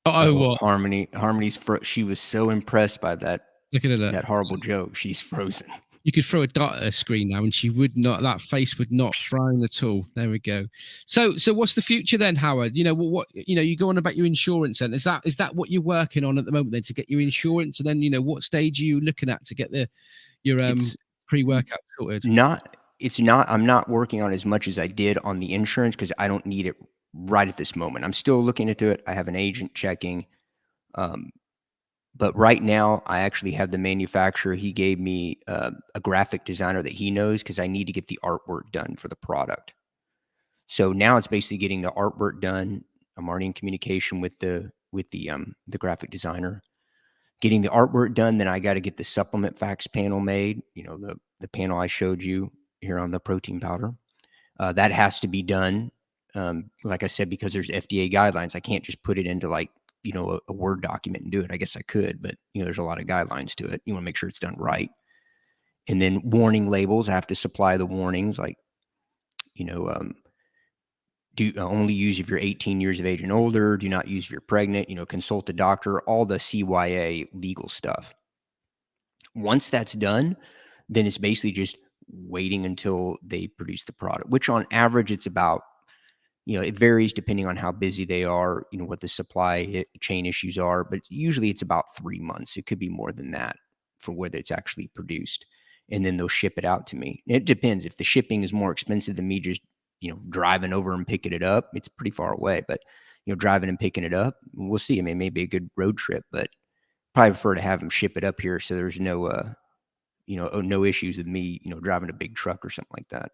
What? Harmony's she was so impressed by that. Looking at that horrible joke. She's frozen. You could throw a dart at her screen now, and she would not. That face would not frown at all. There we go. So what's the future then, Howard? What you go on about your insurance, and is that what you're working on at the moment then to get your insurance, and then what stage are you looking at to get your pre-workout sorted? I'm not working on as much as I did on the insurance because I don't need it right at this moment. I'm still looking into it. I have an agent checking. But right now, I actually have the manufacturer. He gave me a graphic designer that he knows because I need to get the artwork done for the product. So now it's basically getting the artwork done. I'm already in communication with the graphic designer, getting the artwork done. Then I got to get the supplement facts panel made. The panel I showed you here on the protein powder. That has to be done. Like I said, because there's FDA guidelines, I can't just put it into a Word document and do it. I guess I could, but there's a lot of guidelines to it. You want to make sure it's done right. And then warning labels, I have to supply the warnings do only use if you're 18 years of age and older, do not use if you're pregnant, consult a doctor, all the CYA legal stuff. Once that's done, then it's basically just waiting until they produce the product, which on average it's about, it varies depending on how busy they are, what the supply chain issues are, but usually it's about 3 months. It could be more than that for whether it's actually produced. And then they'll ship it out to me. It depends. If the shipping is more expensive than me just, driving over and picking it up, it's pretty far away, but, driving and picking it up, we'll see. I mean, maybe a good road trip, but probably prefer to have them ship it up here so there's no, no issues with me, driving a big truck or something like that.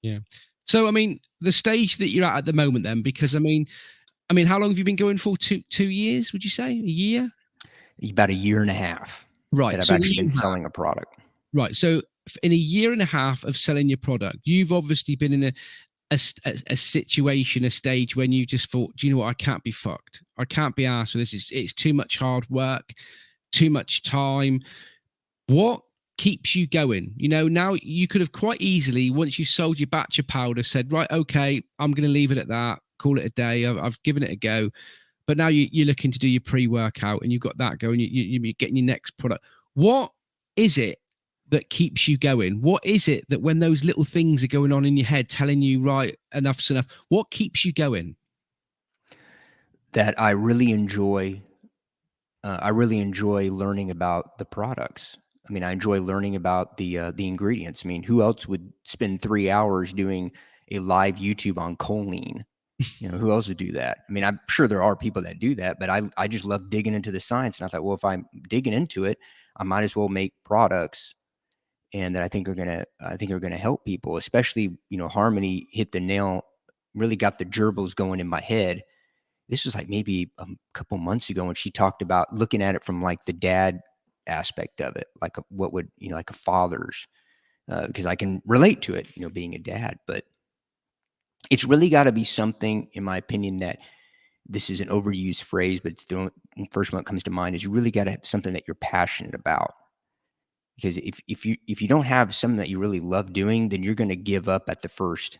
Yeah. So, I mean, the stage that you're at the moment then, because I mean, how long have you been going for? 2 years, would you say? A year? About a year and a half. Right. That I've actually been selling a product. Right. So in a year and a half of selling your product, you've obviously been in a situation, a stage when you just thought, do you know what? I can't be fucked. I can't be asked for this. It's too much hard work, too much time. What keeps you going? Now you could have quite easily, once you sold your batch of powder, said, right, okay, I'm going to leave it at that, call it a day. I've given it a go. But now you're looking to do your pre-workout and you've got that going. You're getting your next product. What is it that keeps you going? What is it that when those little things are going on in your head telling you, right, enough's enough, what keeps you going? That I really enjoy learning about the products. I mean, I enjoy learning about the ingredients. I mean, who else would spend 3 hours doing a live YouTube on choline? Who else would do that? I mean, I'm sure there are people that do that, but I just love digging into the science. And I thought, well, if I'm digging into it, I might as well make products and that I think are gonna help people. Especially, Harmony hit the nail, really got the gerbils going in my head. This was like maybe a couple months ago when she talked about looking at it from like the dad aspect of it, like what would, like a father's, because I can relate to it, being a dad, but it's really got to be something, in my opinion, that this is an overused phrase, but it's the first one that comes to mind is you really got to have something that you're passionate about. because if you don't have something that you really love doing, then you're going to give up at the first,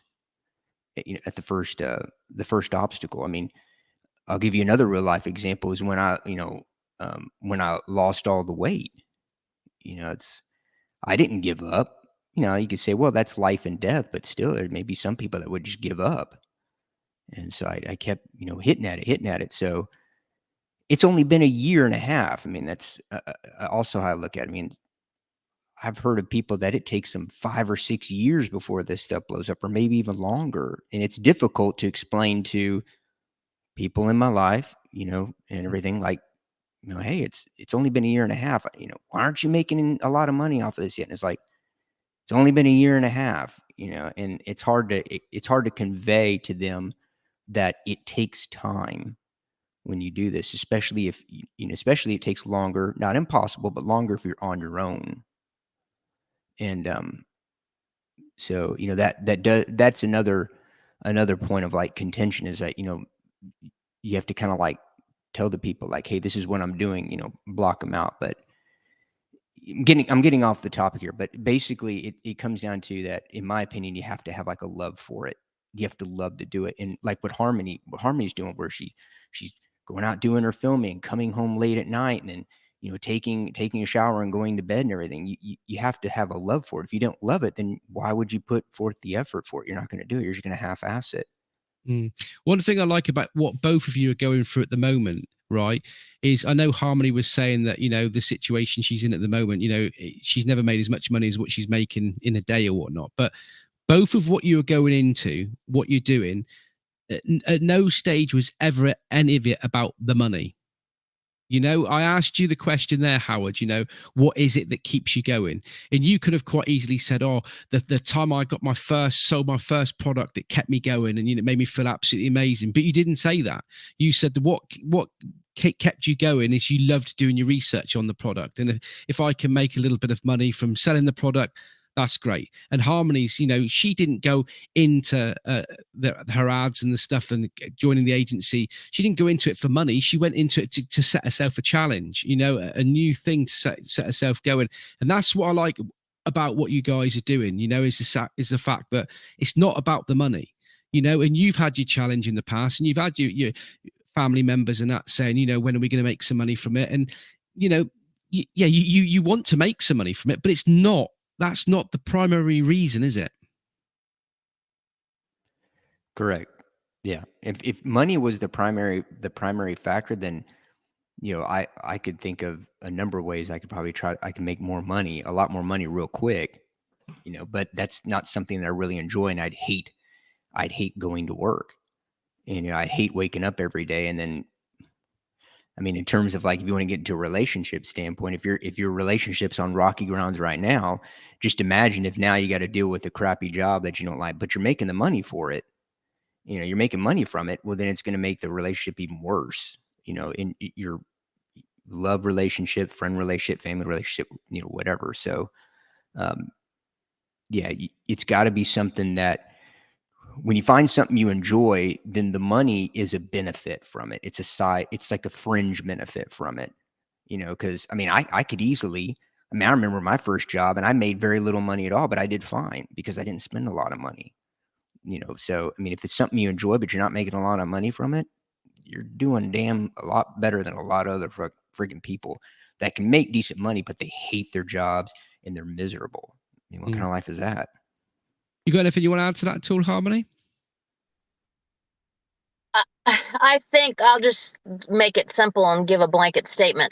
the first obstacle. I mean, I'll give you another real life example is when I lost all the weight, I didn't give up. You could say, well, that's life and death, but still there may be some people that would just give up. And so I kept, hitting at it. So it's only been a year and a half. I mean, that's also how I look at it. I mean, I've heard of people that it takes them 5 or 6 years before this stuff blows up, or maybe even longer. And it's difficult to explain to people in my life, and everything like, hey, it's only been a year and a half. Why aren't you making a lot of money off of this yet? And it's like, it's only been a year and a half, and it's hard to convey to them that it takes time when you do this, especially if, especially it takes longer, not impossible, but longer if you're on your own. And, so, that's another point of like contention is that, you have to kind of like tell the people like, hey, this is what I'm doing, block them out. But I'm getting off the topic here, but basically it comes down to that, in my opinion, you have to have like a love for it. You have to love to do it. And like what Harmony's doing, where she's going out doing her filming, coming home late at night, and then, taking a shower and going to bed and everything. You have to have a love for it. If you don't love it, then why would you put forth the effort for it? You're not going to do it. You're just going to half-ass it. One thing I like about what both of you are going through at the moment, right, is I know Harmony was saying that, the situation she's in at the moment, she's never made as much money as what she's making in a day or whatnot. But both of what you're going into, what you're doing, at no stage was ever any of it about the money. I asked you the question there, Howard, what is it that keeps you going? And you could have quite easily said, oh, the time I sold my first product, it kept me going and, it made me feel absolutely amazing. But you didn't say that. You said that what kept you going is you loved doing your research on the product. And if I can make a little bit of money from selling the product, that's great. And Harmony's, she didn't go into her ads and the stuff and joining the agency. She didn't go into it for money. She went into it to set herself a challenge, a new thing to set herself going. And that's what I like about what you guys are doing, is the fact that it's not about the money, and you've had your challenge in the past and you've had your family members and that saying, when are we going to make some money from it? And, you want to make some money from it, but that's not the primary reason, is it? Correct. Yeah. If money was the primary factor, then, I could think of a number of ways I could probably I can make more money, a lot more money real quick, but that's not something that I really enjoy. And I'd hate going to work, and, I'd hate waking up every day. And then, I mean, in terms of like, if you want to get into a relationship standpoint, if your relationship's on rocky grounds right now, just imagine if now you got to deal with a crappy job that you don't like, but you're making the money for it, you're making money from it. Well, then it's going to make the relationship even worse, in your love relationship, friend relationship, family relationship, whatever. So, yeah, it's got to be something that, when you find something you enjoy, then the money is a benefit from it. It's like a fringe benefit from it, because I mean, I could easily, I remember my first job and I made very little money at all, but I did fine because I didn't spend a lot of money, so, I mean, if it's something you enjoy, but you're not making a lot of money from it, you're doing a lot better than a lot of other friggin' people that can make decent money, but they hate their jobs and they're miserable. What kind of life is that? You got anything you want to add to that at all, Harmony? I think I'll just make it simple and give a blanket statement.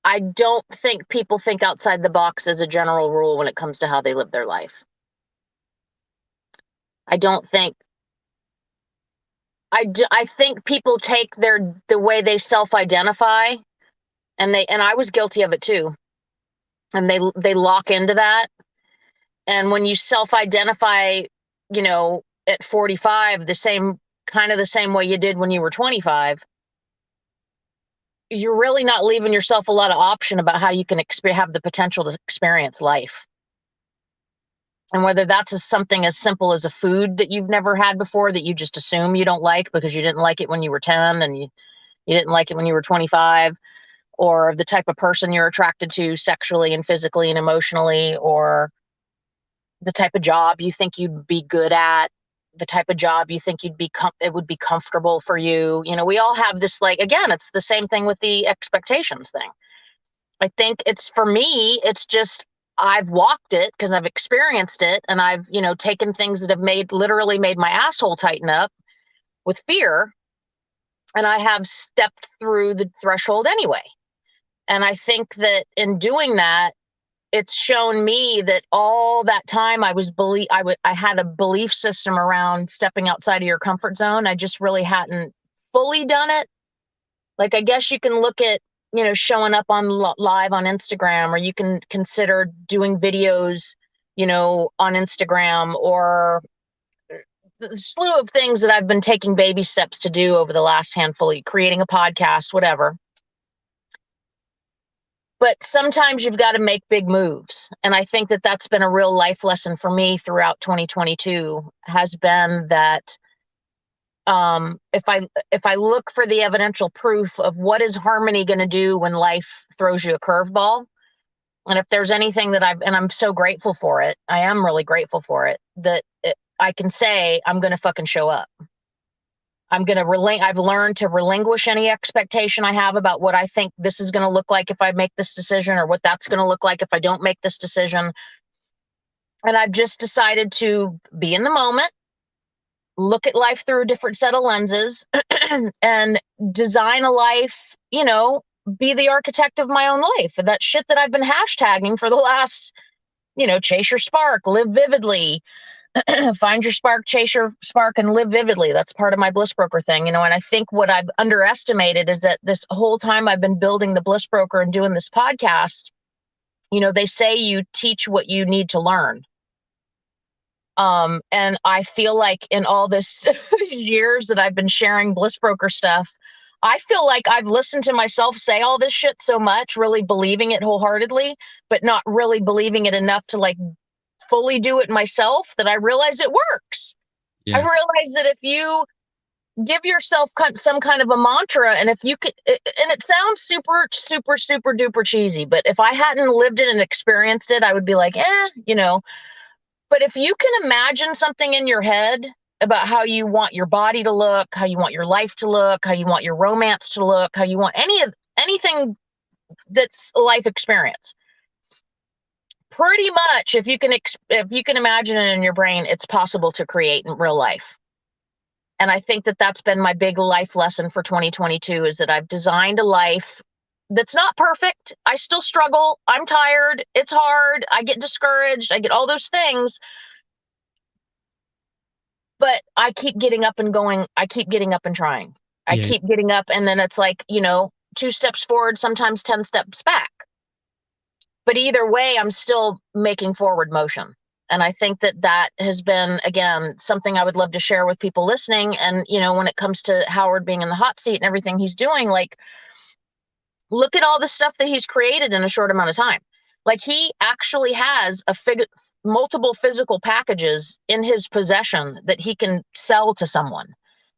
I don't think people think outside the box as a general rule when it comes to how they live their life. I think people take the way they self-identify, and I was guilty of it too. And they lock into that. And when you self-identify, at 45, the same way you did when you were 25, you're really not leaving yourself a lot of option about how you can have the potential to experience life. And whether that's something as simple as a food that you've never had before that you just assume you don't like because you didn't like it when you were 10 and you didn't like it when you were 25, or the type of person you're attracted to sexually and physically and emotionally, or the type of job you think you'd be good at, the type of job you think it would be comfortable for you. You know, we all have this, like, again, it's the same thing with the expectations thing. I think for me, it's just, I've walked it because I've experienced it, and I've, you know, taken things that have literally made my asshole tighten up with fear, and I have stepped through the threshold anyway. And I think that in doing that, it's shown me that all that time I had a belief system around stepping outside of your comfort zone. I just really hadn't fully done it. Like, I guess you can look at, you know, showing up on live on Instagram, or you can consider doing videos, you know, on Instagram, or the slew of things that I've been taking baby steps to do over the last handful, creating a podcast, whatever. But sometimes you've got to make big moves. And I think that that's been a real life lesson for me throughout 2022, has been that if I look for the evidential proof of what is Harmony going to do when life throws you a curveball, and if there's anything that and I'm so grateful for it, I am really grateful for it, that I can say I'm going to fucking show up. I've learned to relinquish any expectation I have about what I think this is going to look like if I make this decision, or what that's going to look like if I don't make this decision. And I've just decided to be in the moment, look at life through a different set of lenses, and design a life, you know, be the architect of my own life. And that shit that I've been hashtagging for the last, you know, chase your spark, live vividly, find your spark, chase your spark, and live vividly. That's part of my Bliss Broker thing, you know. And I think what I've underestimated is that this whole time I've been building the Bliss Broker and doing this podcast, you know, they say you teach what you need to learn. And I feel like in all this years that I've been sharing Bliss Broker stuff, I feel like I've listened to myself say all this shit so much, really believing it wholeheartedly, but not really believing it enough to, like, fully do it myself, that I realize it works. Yeah. I realize that if you give yourself some kind of a mantra, and if you could, and it sounds super, super, super duper cheesy, but if I hadn't lived it and experienced it, I would be like, you know. But if you can imagine something in your head about how you want your body to look, how you want your life to look, how you want your romance to look, how you want anything that's a life experience, pretty much, if you can imagine it in your brain, it's possible to create in real life. And I think that that's been my big life lesson for 2022, is that I've designed a life that's not perfect. I still struggle. I'm tired. It's hard. I get discouraged. I get all those things. But I keep getting up and going. I keep getting up and trying. I keep getting up, and then it's like, you know, 2 steps forward, sometimes 10 steps back. But either way, I'm still making forward motion. And I think that that has been, again, something I would love to share with people listening. And, you know, when it comes to Howard being in the hot seat and everything he's doing, like, look at all the stuff that he's created in a short amount of time. Like, he actually has multiple physical packages in his possession that he can sell to someone,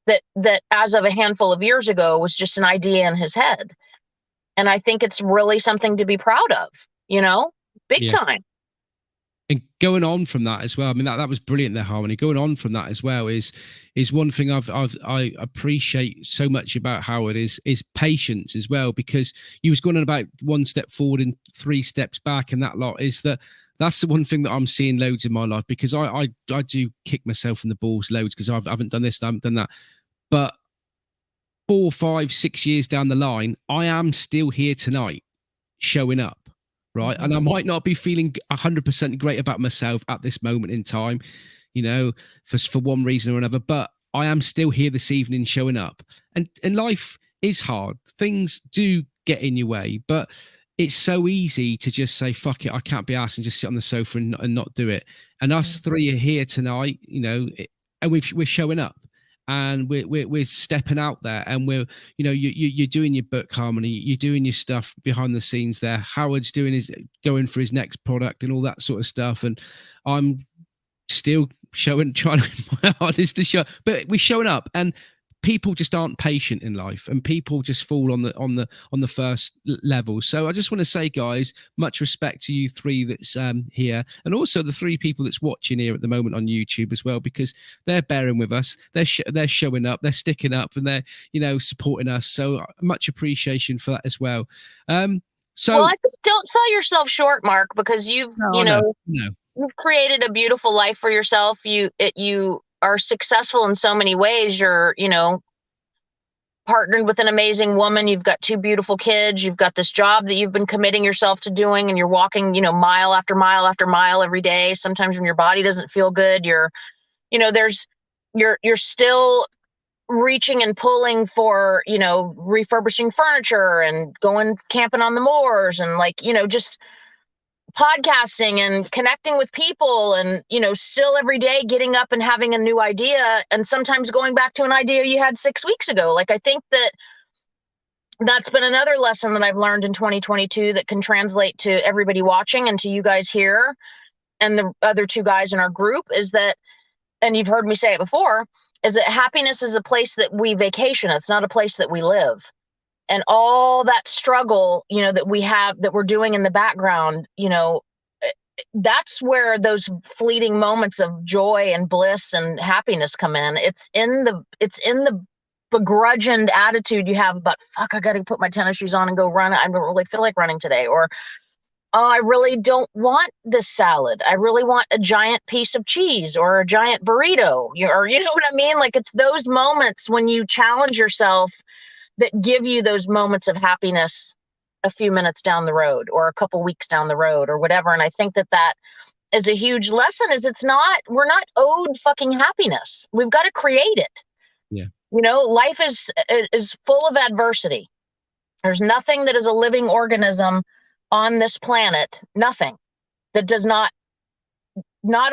that as of a handful of years ago was just an idea in his head. And I think it's really something to be proud of, you know, big time. And going on from that as well, I mean, that was brilliant there, Harmony. Going on from that as well is one thing I appreciate so much about Howard is patience as well, because you was going on about 1 step forward and 3 steps back, and that's the one thing that I'm seeing loads in my life, because I do kick myself in the balls loads because I haven't done this, I haven't done that. But 4, 5, 6 years down the line, I am still here tonight showing up. Right. And I might not be feeling 100% great about myself at this moment in time, you know, for one reason or another, but I am still here this evening showing up. And life is hard. Things do get in your way, but it's so easy to just say, fuck it, I can't be arsed, and just sit on the sofa and not do it. And us 3 are here tonight, you know, and we're showing up. And we're stepping out there, and we're, you know, you're doing your book, Harmony, you're doing your stuff behind the scenes there. Howard's going for his next product and all that sort of stuff, and I'm still trying my hardest to show, but we're showing up. And people just aren't patient in life, and people just fall on the first level. So I just want to say, guys, much respect to you three that's here, and also the three people that's watching here at the moment on YouTube as well, because they're bearing with us, they're showing up, they're sticking up, and they're, you know, supporting us. So much appreciation for that as well. So Well, I think don't sell yourself short, Mark, because you've you've created a beautiful life for yourself. You are successful in so many ways. You're, you know, partnered with an amazing woman. You've got 2 beautiful kids. You've got this job that you've been committing yourself to doing, and you're walking, you know, mile after mile after mile every day. Sometimes when your body doesn't feel good, you're still reaching and pulling for, you know, refurbishing furniture and going camping on the moors, and, like, you know, just podcasting and connecting with people, and, you know, still every day getting up and having a new idea, and sometimes going back to an idea you had 6 weeks ago. Like, I think that's been another lesson that I've learned in 2022 that can translate to everybody watching and to you guys here and the other 2 guys in our group, is that, and you've heard me say it before, is that happiness is a place that we vacation. It's not a place that we live. And all that struggle, you know, that we have, that we're doing in the background, you know, that's where those fleeting moments of joy and bliss and happiness come in. It's in the begrudged attitude you have about, fuck, I got to put my tennis shoes on and go run. I don't really feel like running today. Or, oh, I really don't want this salad. I really want a giant piece of cheese or a giant burrito. Or, you know what I mean? Like, it's those moments when you challenge yourself that give you those moments of happiness a few minutes down the road or a couple weeks down the road or whatever. And I think that is a huge lesson, is we're not owed fucking happiness. We've got to create it. Yeah. You know, life is full of adversity. There's nothing that is a living organism on this planet, nothing that does not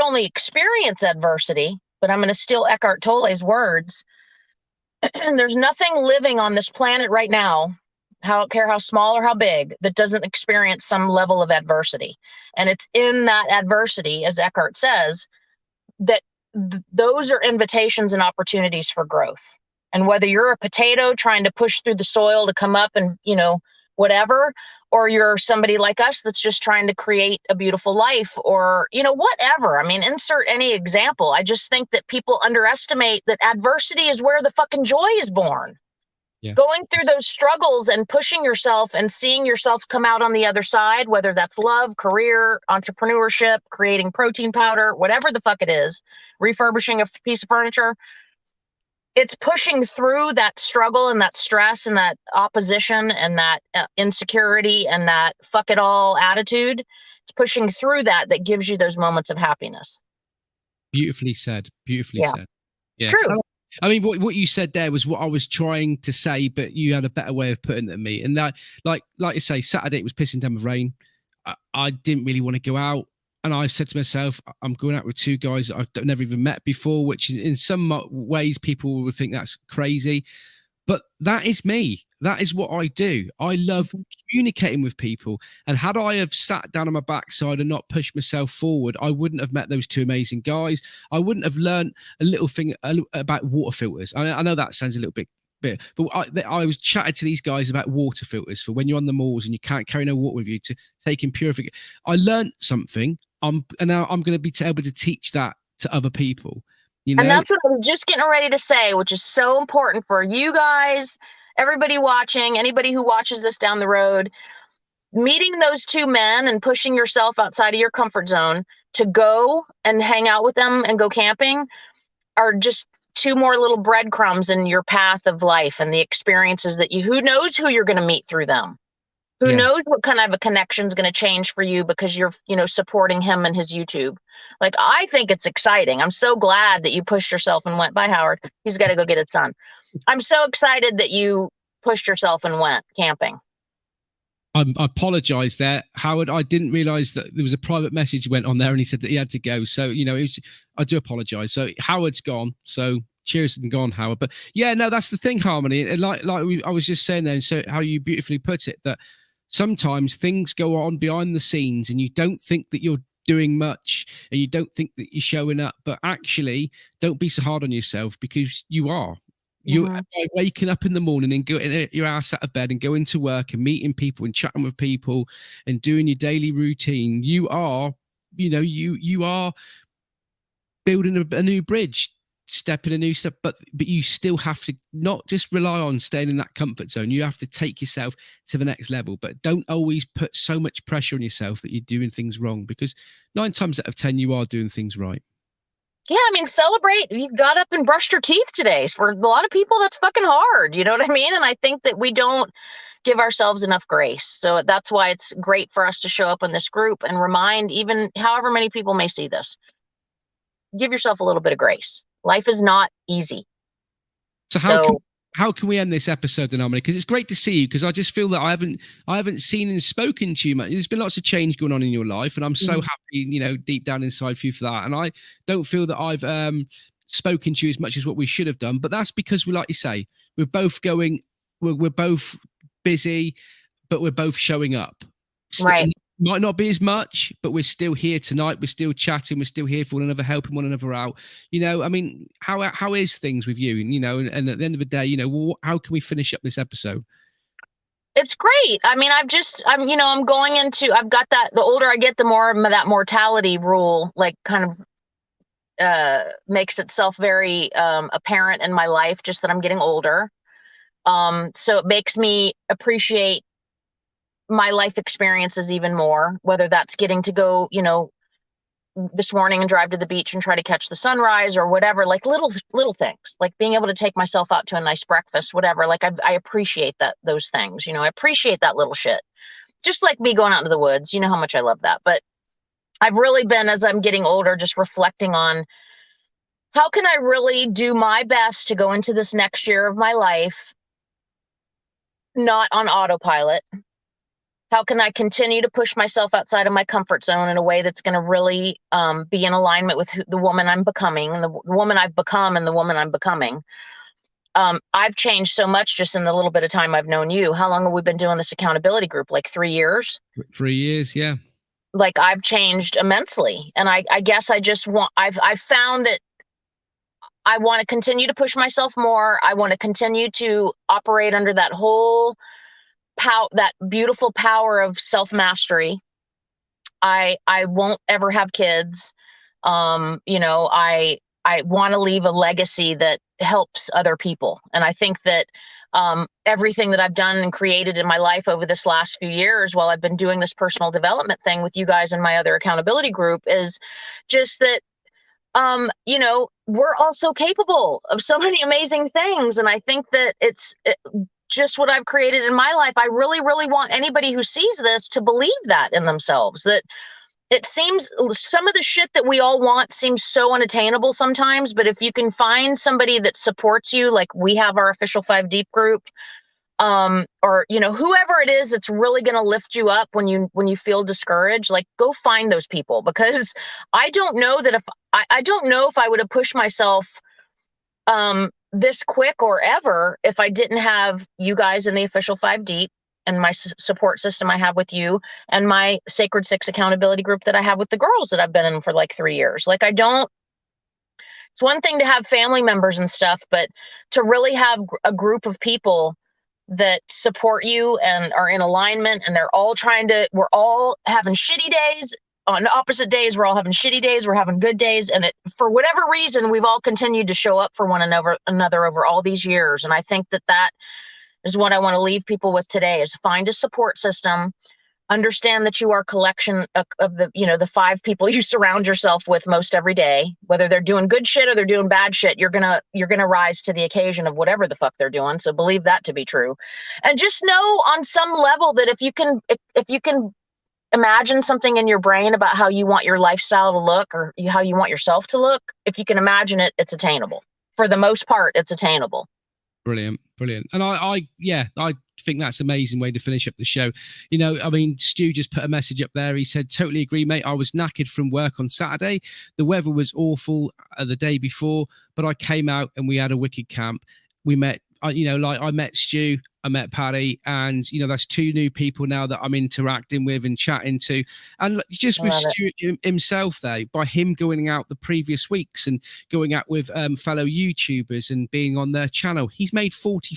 only experience adversity, but I'm going to steal Eckhart Tolle's words. There's nothing living on this planet right now, care how small or how big, that doesn't experience some level of adversity. And it's in that adversity, as Eckhart says, that those are invitations and opportunities for growth. And whether you're a potato trying to push through the soil to come up and, you know, whatever, or you're somebody like us that's just trying to create a beautiful life, or, you know, whatever. I mean, insert any example. I just think that people underestimate that adversity is where the fucking joy is born. Yeah. Going through those struggles and pushing yourself and seeing yourself come out on the other side, whether that's love, career, entrepreneurship, creating protein powder, whatever the fuck it is, refurbishing a piece of furniture. It's pushing through that struggle and that stress and that opposition and that insecurity and that fuck it all attitude. It's pushing through that gives you those moments of happiness. Beautifully said. Beautifully said. It's true. I mean, what you said there was what I was trying to say, but you had a better way of putting it than me. And that, like you say, Saturday it was pissing down with rain. I didn't really want to go out. And I said to myself, I'm going out with 2 guys that I've never even met before, which in some ways people would think that's crazy. But that is me. That is what I do. I love communicating with people. And had I have sat down on my backside and not pushed myself forward, I wouldn't have met those 2 amazing guys. I wouldn't have learned a little thing about water filters. I know that sounds a little bit, but I was chatting to these guys about water filters for when you're on the moors and you can't carry no water with you to take in purification. I learned something. And now I'm going to be able to teach that to other people. You know? And that's what I was just getting ready to say, which is so important for you guys, everybody watching, anybody who watches this down the road. Meeting those 2 men and pushing yourself outside of your comfort zone to go and hang out with them and go camping are just 2 more little breadcrumbs in your path of life and the experiences that who knows who you're going to meet through them. Who knows what kind of a connection is going to change for you because you're, you know, supporting him and his YouTube. Like, I think it's exciting. I'm so glad that you pushed yourself and went. Bye, Howard. He's got to go get his son. I'm so excited that you pushed yourself and went camping. I apologize there, Howard. I didn't realize that there was a private message went on there and he said that he had to go. So, you know, I do apologize. So Howard's gone. So cheers and gone, Howard. But yeah, no, that's the thing, Harmony. And I was just saying there, and so how you beautifully put it, that sometimes things go on behind the scenes and you don't think that you're doing much and you don't think that you're showing up, but actually don't be so hard on yourself, because you are. You Mhm. by waking up in the morning and getting your ass out of bed and going to work and meeting people and chatting with people and doing your daily routine, you are, you are building a new bridge, stepping a new step, but you still have to not just rely on staying in that comfort zone. You have to take yourself to the next level, but don't always put so much pressure on yourself that you're doing things wrong, because 9 times out of 10 you are doing things right. Yeah, I mean, celebrate. You got up and brushed your teeth today. For a lot of people, that's fucking hard. You know what I mean? And I think that we don't give ourselves enough grace. So that's why it's great for us to show up in this group and remind, even however many people may see this, give yourself a little bit of grace. Life is not easy. So how can we end this episode then, Harmony? Because it's great to see you, because I just feel that I haven't seen and spoken to you much. There's been lots of change going on in your life, and I'm so happy, deep down inside for you for that. And I don't feel that I've spoken to you as much as what we should have done. But that's because we, like you say, we're both busy, but we're both showing up. Right. Might not be as much, but we're still here tonight. We're still chatting. We're still here for one another, helping one another out. I mean, how is things with you? And at the end of the day, how can we finish up this episode? It's great. I mean, I'm going into, I've got that, the older I get, the more that mortality rule, like, kind of makes itself very apparent in my life, just that I'm getting older. So it makes me appreciate my life experiences even more, whether that's getting to go, this morning and drive to the beach and try to catch the sunrise or whatever, like little things, like being able to take myself out to a nice breakfast, whatever. Like I appreciate those things, I appreciate that little shit. Just like me going out into the woods, you know how much I love that. But I've really been, as I'm getting older, just reflecting on how can I really do my best to go into this next year of my life not on autopilot. How can I continue to push myself outside of my comfort zone in a way that's going to really be in alignment with the woman I'm becoming, and the woman I've become, and the woman I'm becoming? I've changed so much just in the little bit of time I've known you. How long have we been doing this accountability group? Like 3 years? 3 years, yeah. Like, I've changed immensely. And I guess I've found that I want to continue to push myself more. I want to continue to operate under that whole that beautiful power of self-mastery. I won't ever have kids. I want to leave a legacy that helps other people. And I think that everything that I've done and created in my life over this last few years, while I've been doing this personal development thing with you guys and my other accountability group, is just that we're also capable of so many amazing things. And I think that it's just what I've created in my life. I really, really want anybody who sees this to believe that in themselves, that it seems some of the shit that we all want seems so unattainable sometimes. But if you can find somebody that supports you, like we have our official 5 Deep group, or whoever it is that's really going to lift you up when you feel discouraged, like, go find those people. Because I don't know that I don't know if I would have pushed myself this quick or ever if I didn't have you guys in the official 5 Deep and my support system I have with you, and my Sacred 6 accountability group that I have with the girls that I've been in for like 3 years. Like, it's one thing to have family members and stuff, but to really have a group of people that support you and are in alignment, and we're all having shitty days. On opposite days, we're all having shitty days, we're having good days. And for whatever reason, we've all continued to show up for one another over all these years. And I think that is what I want to leave people with today, is find a support system. Understand that you are a collection of the 5 people you surround yourself with most every day, whether they're doing good shit or they're doing bad shit. You're gonna rise to the occasion of whatever the fuck they're doing. So believe that to be true, and just know on some level that if you can imagine something in your brain about how you want your lifestyle to look, or how you want yourself to look, if you can imagine it, it's attainable. For the most part, it's attainable. Brilliant. And I think that's an amazing way to finish up the show. I mean, Stu just put a message up there. He said, totally agree, mate. I was knackered from work on Saturday. The weather was awful the day before, but I came out and we had a wicked camp. We met, I met Stu. I met Paddy, and that's 2 new people now that I'm interacting with and chatting to. And just with Stuart himself, there, by him going out the previous weeks and going out with fellow YouTubers and being on their channel, he's made 40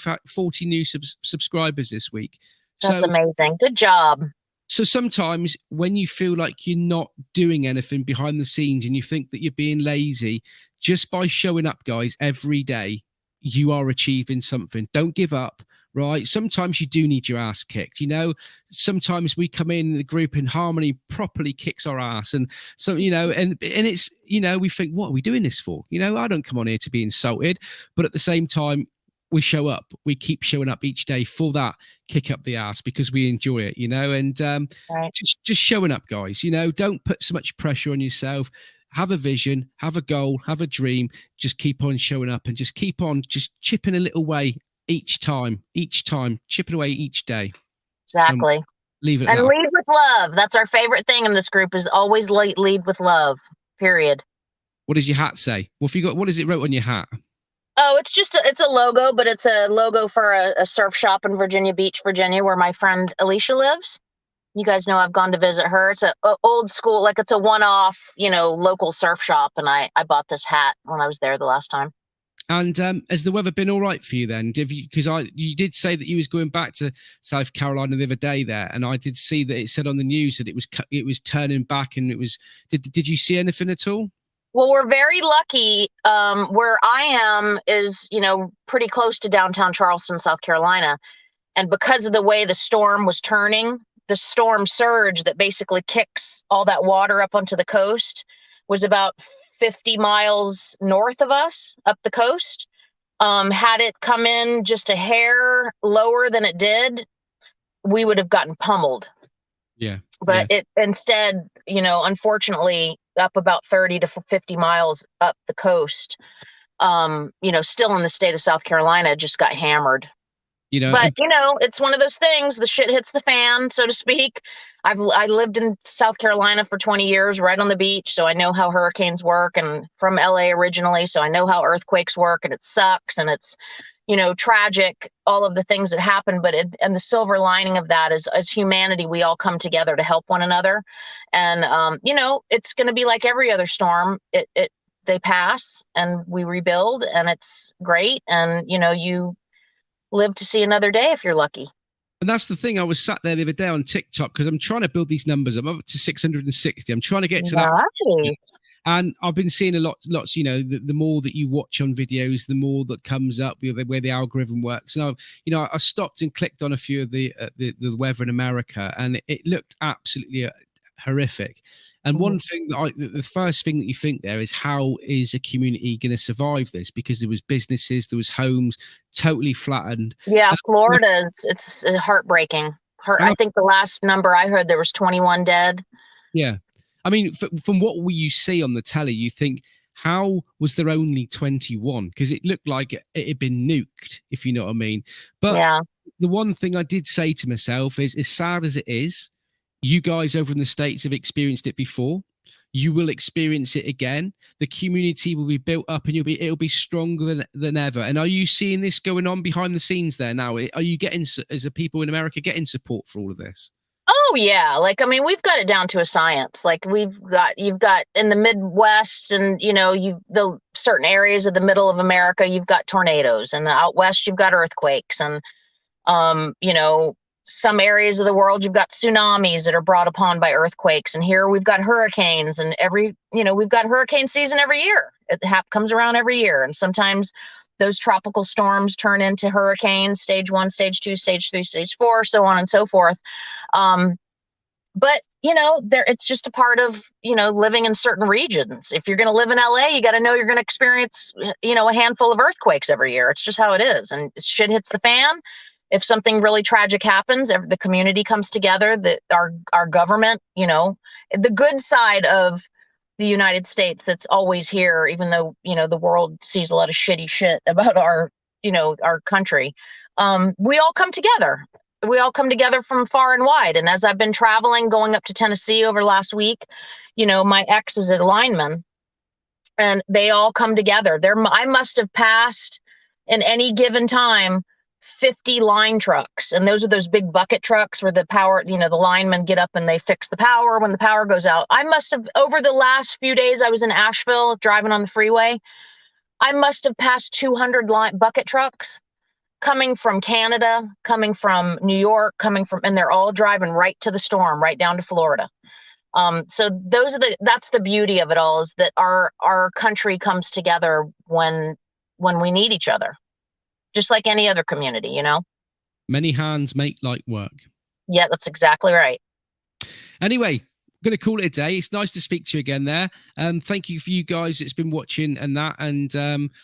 new subscribers this week. That's amazing. Good job. So sometimes when you feel like you're not doing anything behind the scenes and you think that you're being lazy, just by showing up, guys, every day, you are achieving something. Don't give up, right? Sometimes you do need your ass kicked. Sometimes we come in the group and Harmony properly kicks our ass. And so, and it's, we think, what are we doing this for? I don't come on here to be insulted. But at the same time, we show up, we keep showing up each day for that kick up the ass because we enjoy it, and right. just showing up, guys. Don't put so much pressure on yourself. Have a vision, have a goal, have a dream. Just keep on showing up and just keep on just chipping a little away each time, chipping away each day. Exactly. Leave it and lead with love. That's our favorite thing in this group, is always lead with love, period. What does your hat say? What is it wrote on your hat? Oh, it's just it's a logo, but it's a logo for a surf shop in Virginia Beach, Virginia, where my friend Alicia lives. You guys know I've gone to visit her. It's a old school, like it's a one-off, local surf shop. And I bought this hat when I was there the last time. And has the weather been all right for you then? Because you did say that you was going back to South Carolina the other day there, and I did see that it said on the news that it was turning back, and it was. Did you see anything at all? Well, we're very lucky. Where I am is, pretty close to downtown Charleston, South Carolina. And because of the way the storm was turning, the storm surge that basically kicks all that water up onto the coast was about 50 miles north of us up the coast. Had it come in just a hair lower than it did, we would have gotten pummeled. Yeah. But it instead, unfortunately, up about 30 to 50 miles up the coast, still in the state of South Carolina, just got hammered. But it's one of those things. The shit hits the fan, so to speak. I lived in South Carolina for 20 years, right on the beach, so I know how hurricanes work. And from LA originally, so I know how earthquakes work. And it sucks, and it's tragic, all of the things that happen. But and the silver lining of that is, as humanity, we all come together to help one another. And it's going to be like every other storm. They pass, and we rebuild, and it's great. And you live to see another day if you're lucky. And that's the thing. I was sat there the other day on TikTok because I'm trying to build these numbers. I'm up to 660. I'm trying to get to that. And I've been seeing lots, the more that you watch on videos, the more that comes up, where the algorithm works. And I stopped and clicked on a few of the weather in America, and it looked absolutely horrific. And one thing the first thing that you think there is, how is a community going to survive this? Because there was businesses, there was homes totally flattened. Yeah, Florida, it's heartbreaking. I think the last number I heard, there was 21 dead. Yeah. I mean, from what you see on the telly, you think, how was there only 21? Because it looked like it had been nuked, if you know what I mean. But the one thing I did say to myself is, as sad as it is, you guys over in the States have experienced it before. You will experience it again. The community will be built up, and it'll be stronger than ever. And are you seeing this going on behind the scenes there now? Are you getting, as a people in America, getting support for all of this? Oh yeah. We've got it down to a science. You've got in the Midwest, and the certain areas of the middle of America, you've got tornadoes, and out West, you've got earthquakes, and some areas of the world, you've got tsunamis that are brought upon by earthquakes. And here we've got hurricanes, and we've got hurricane season every year. It comes around every year. And sometimes those tropical storms turn into hurricanes, stage 1, stage 2, stage 3, stage 4, so on and so forth. But it's just a part of, living in certain regions. If you're going to live in LA, you got to know you're going to experience, a handful of earthquakes every year. It's just how it is. And shit hits the fan. If something really tragic happens, the community comes together, that our government, the good side of the United States that's always here, even though, the world sees a lot of shitty shit about our country. We all come together. We all come together from far and wide. And as I've been traveling, going up to Tennessee over last week, my ex is a lineman, and they all come together. I must have passed in any given time 50 line trucks. And those are those big bucket trucks where the power, the linemen get up and they fix the power when the power goes out. I must have, over the last few days I was in Asheville driving on the freeway, I must have passed 200 bucket trucks coming from Canada, coming from New York, and they're all driving right to the storm, right down to Florida. So that's the beauty of it all, is that our country comes together when we need each other, just like any other community, Many hands make light work. Yeah, that's exactly right. Anyway, I'm going to call it a day. It's nice to speak to you again there. Thank you for you guys that's been watching and that, and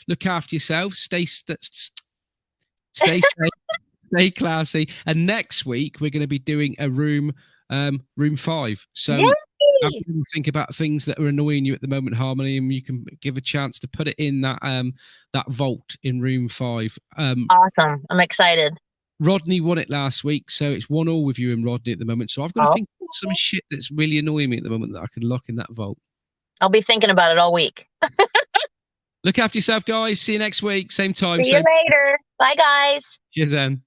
look after yourselves. Stay safe, stay classy. And next week we're going to be doing a room 5. So think about things that are annoying you at the moment, Harmony, and you can give a chance to put it in that vault in room 5. Awesome. I'm excited. Rodney won it last week, so it's 1-1 with you and Rodney at the moment. So I've got to think of some shit that's really annoying me at the moment that I can lock in that vault. I'll be thinking about it all week. Look after yourself, guys. See you next week. Same time. See you later. Bye, guys. Cheers, then.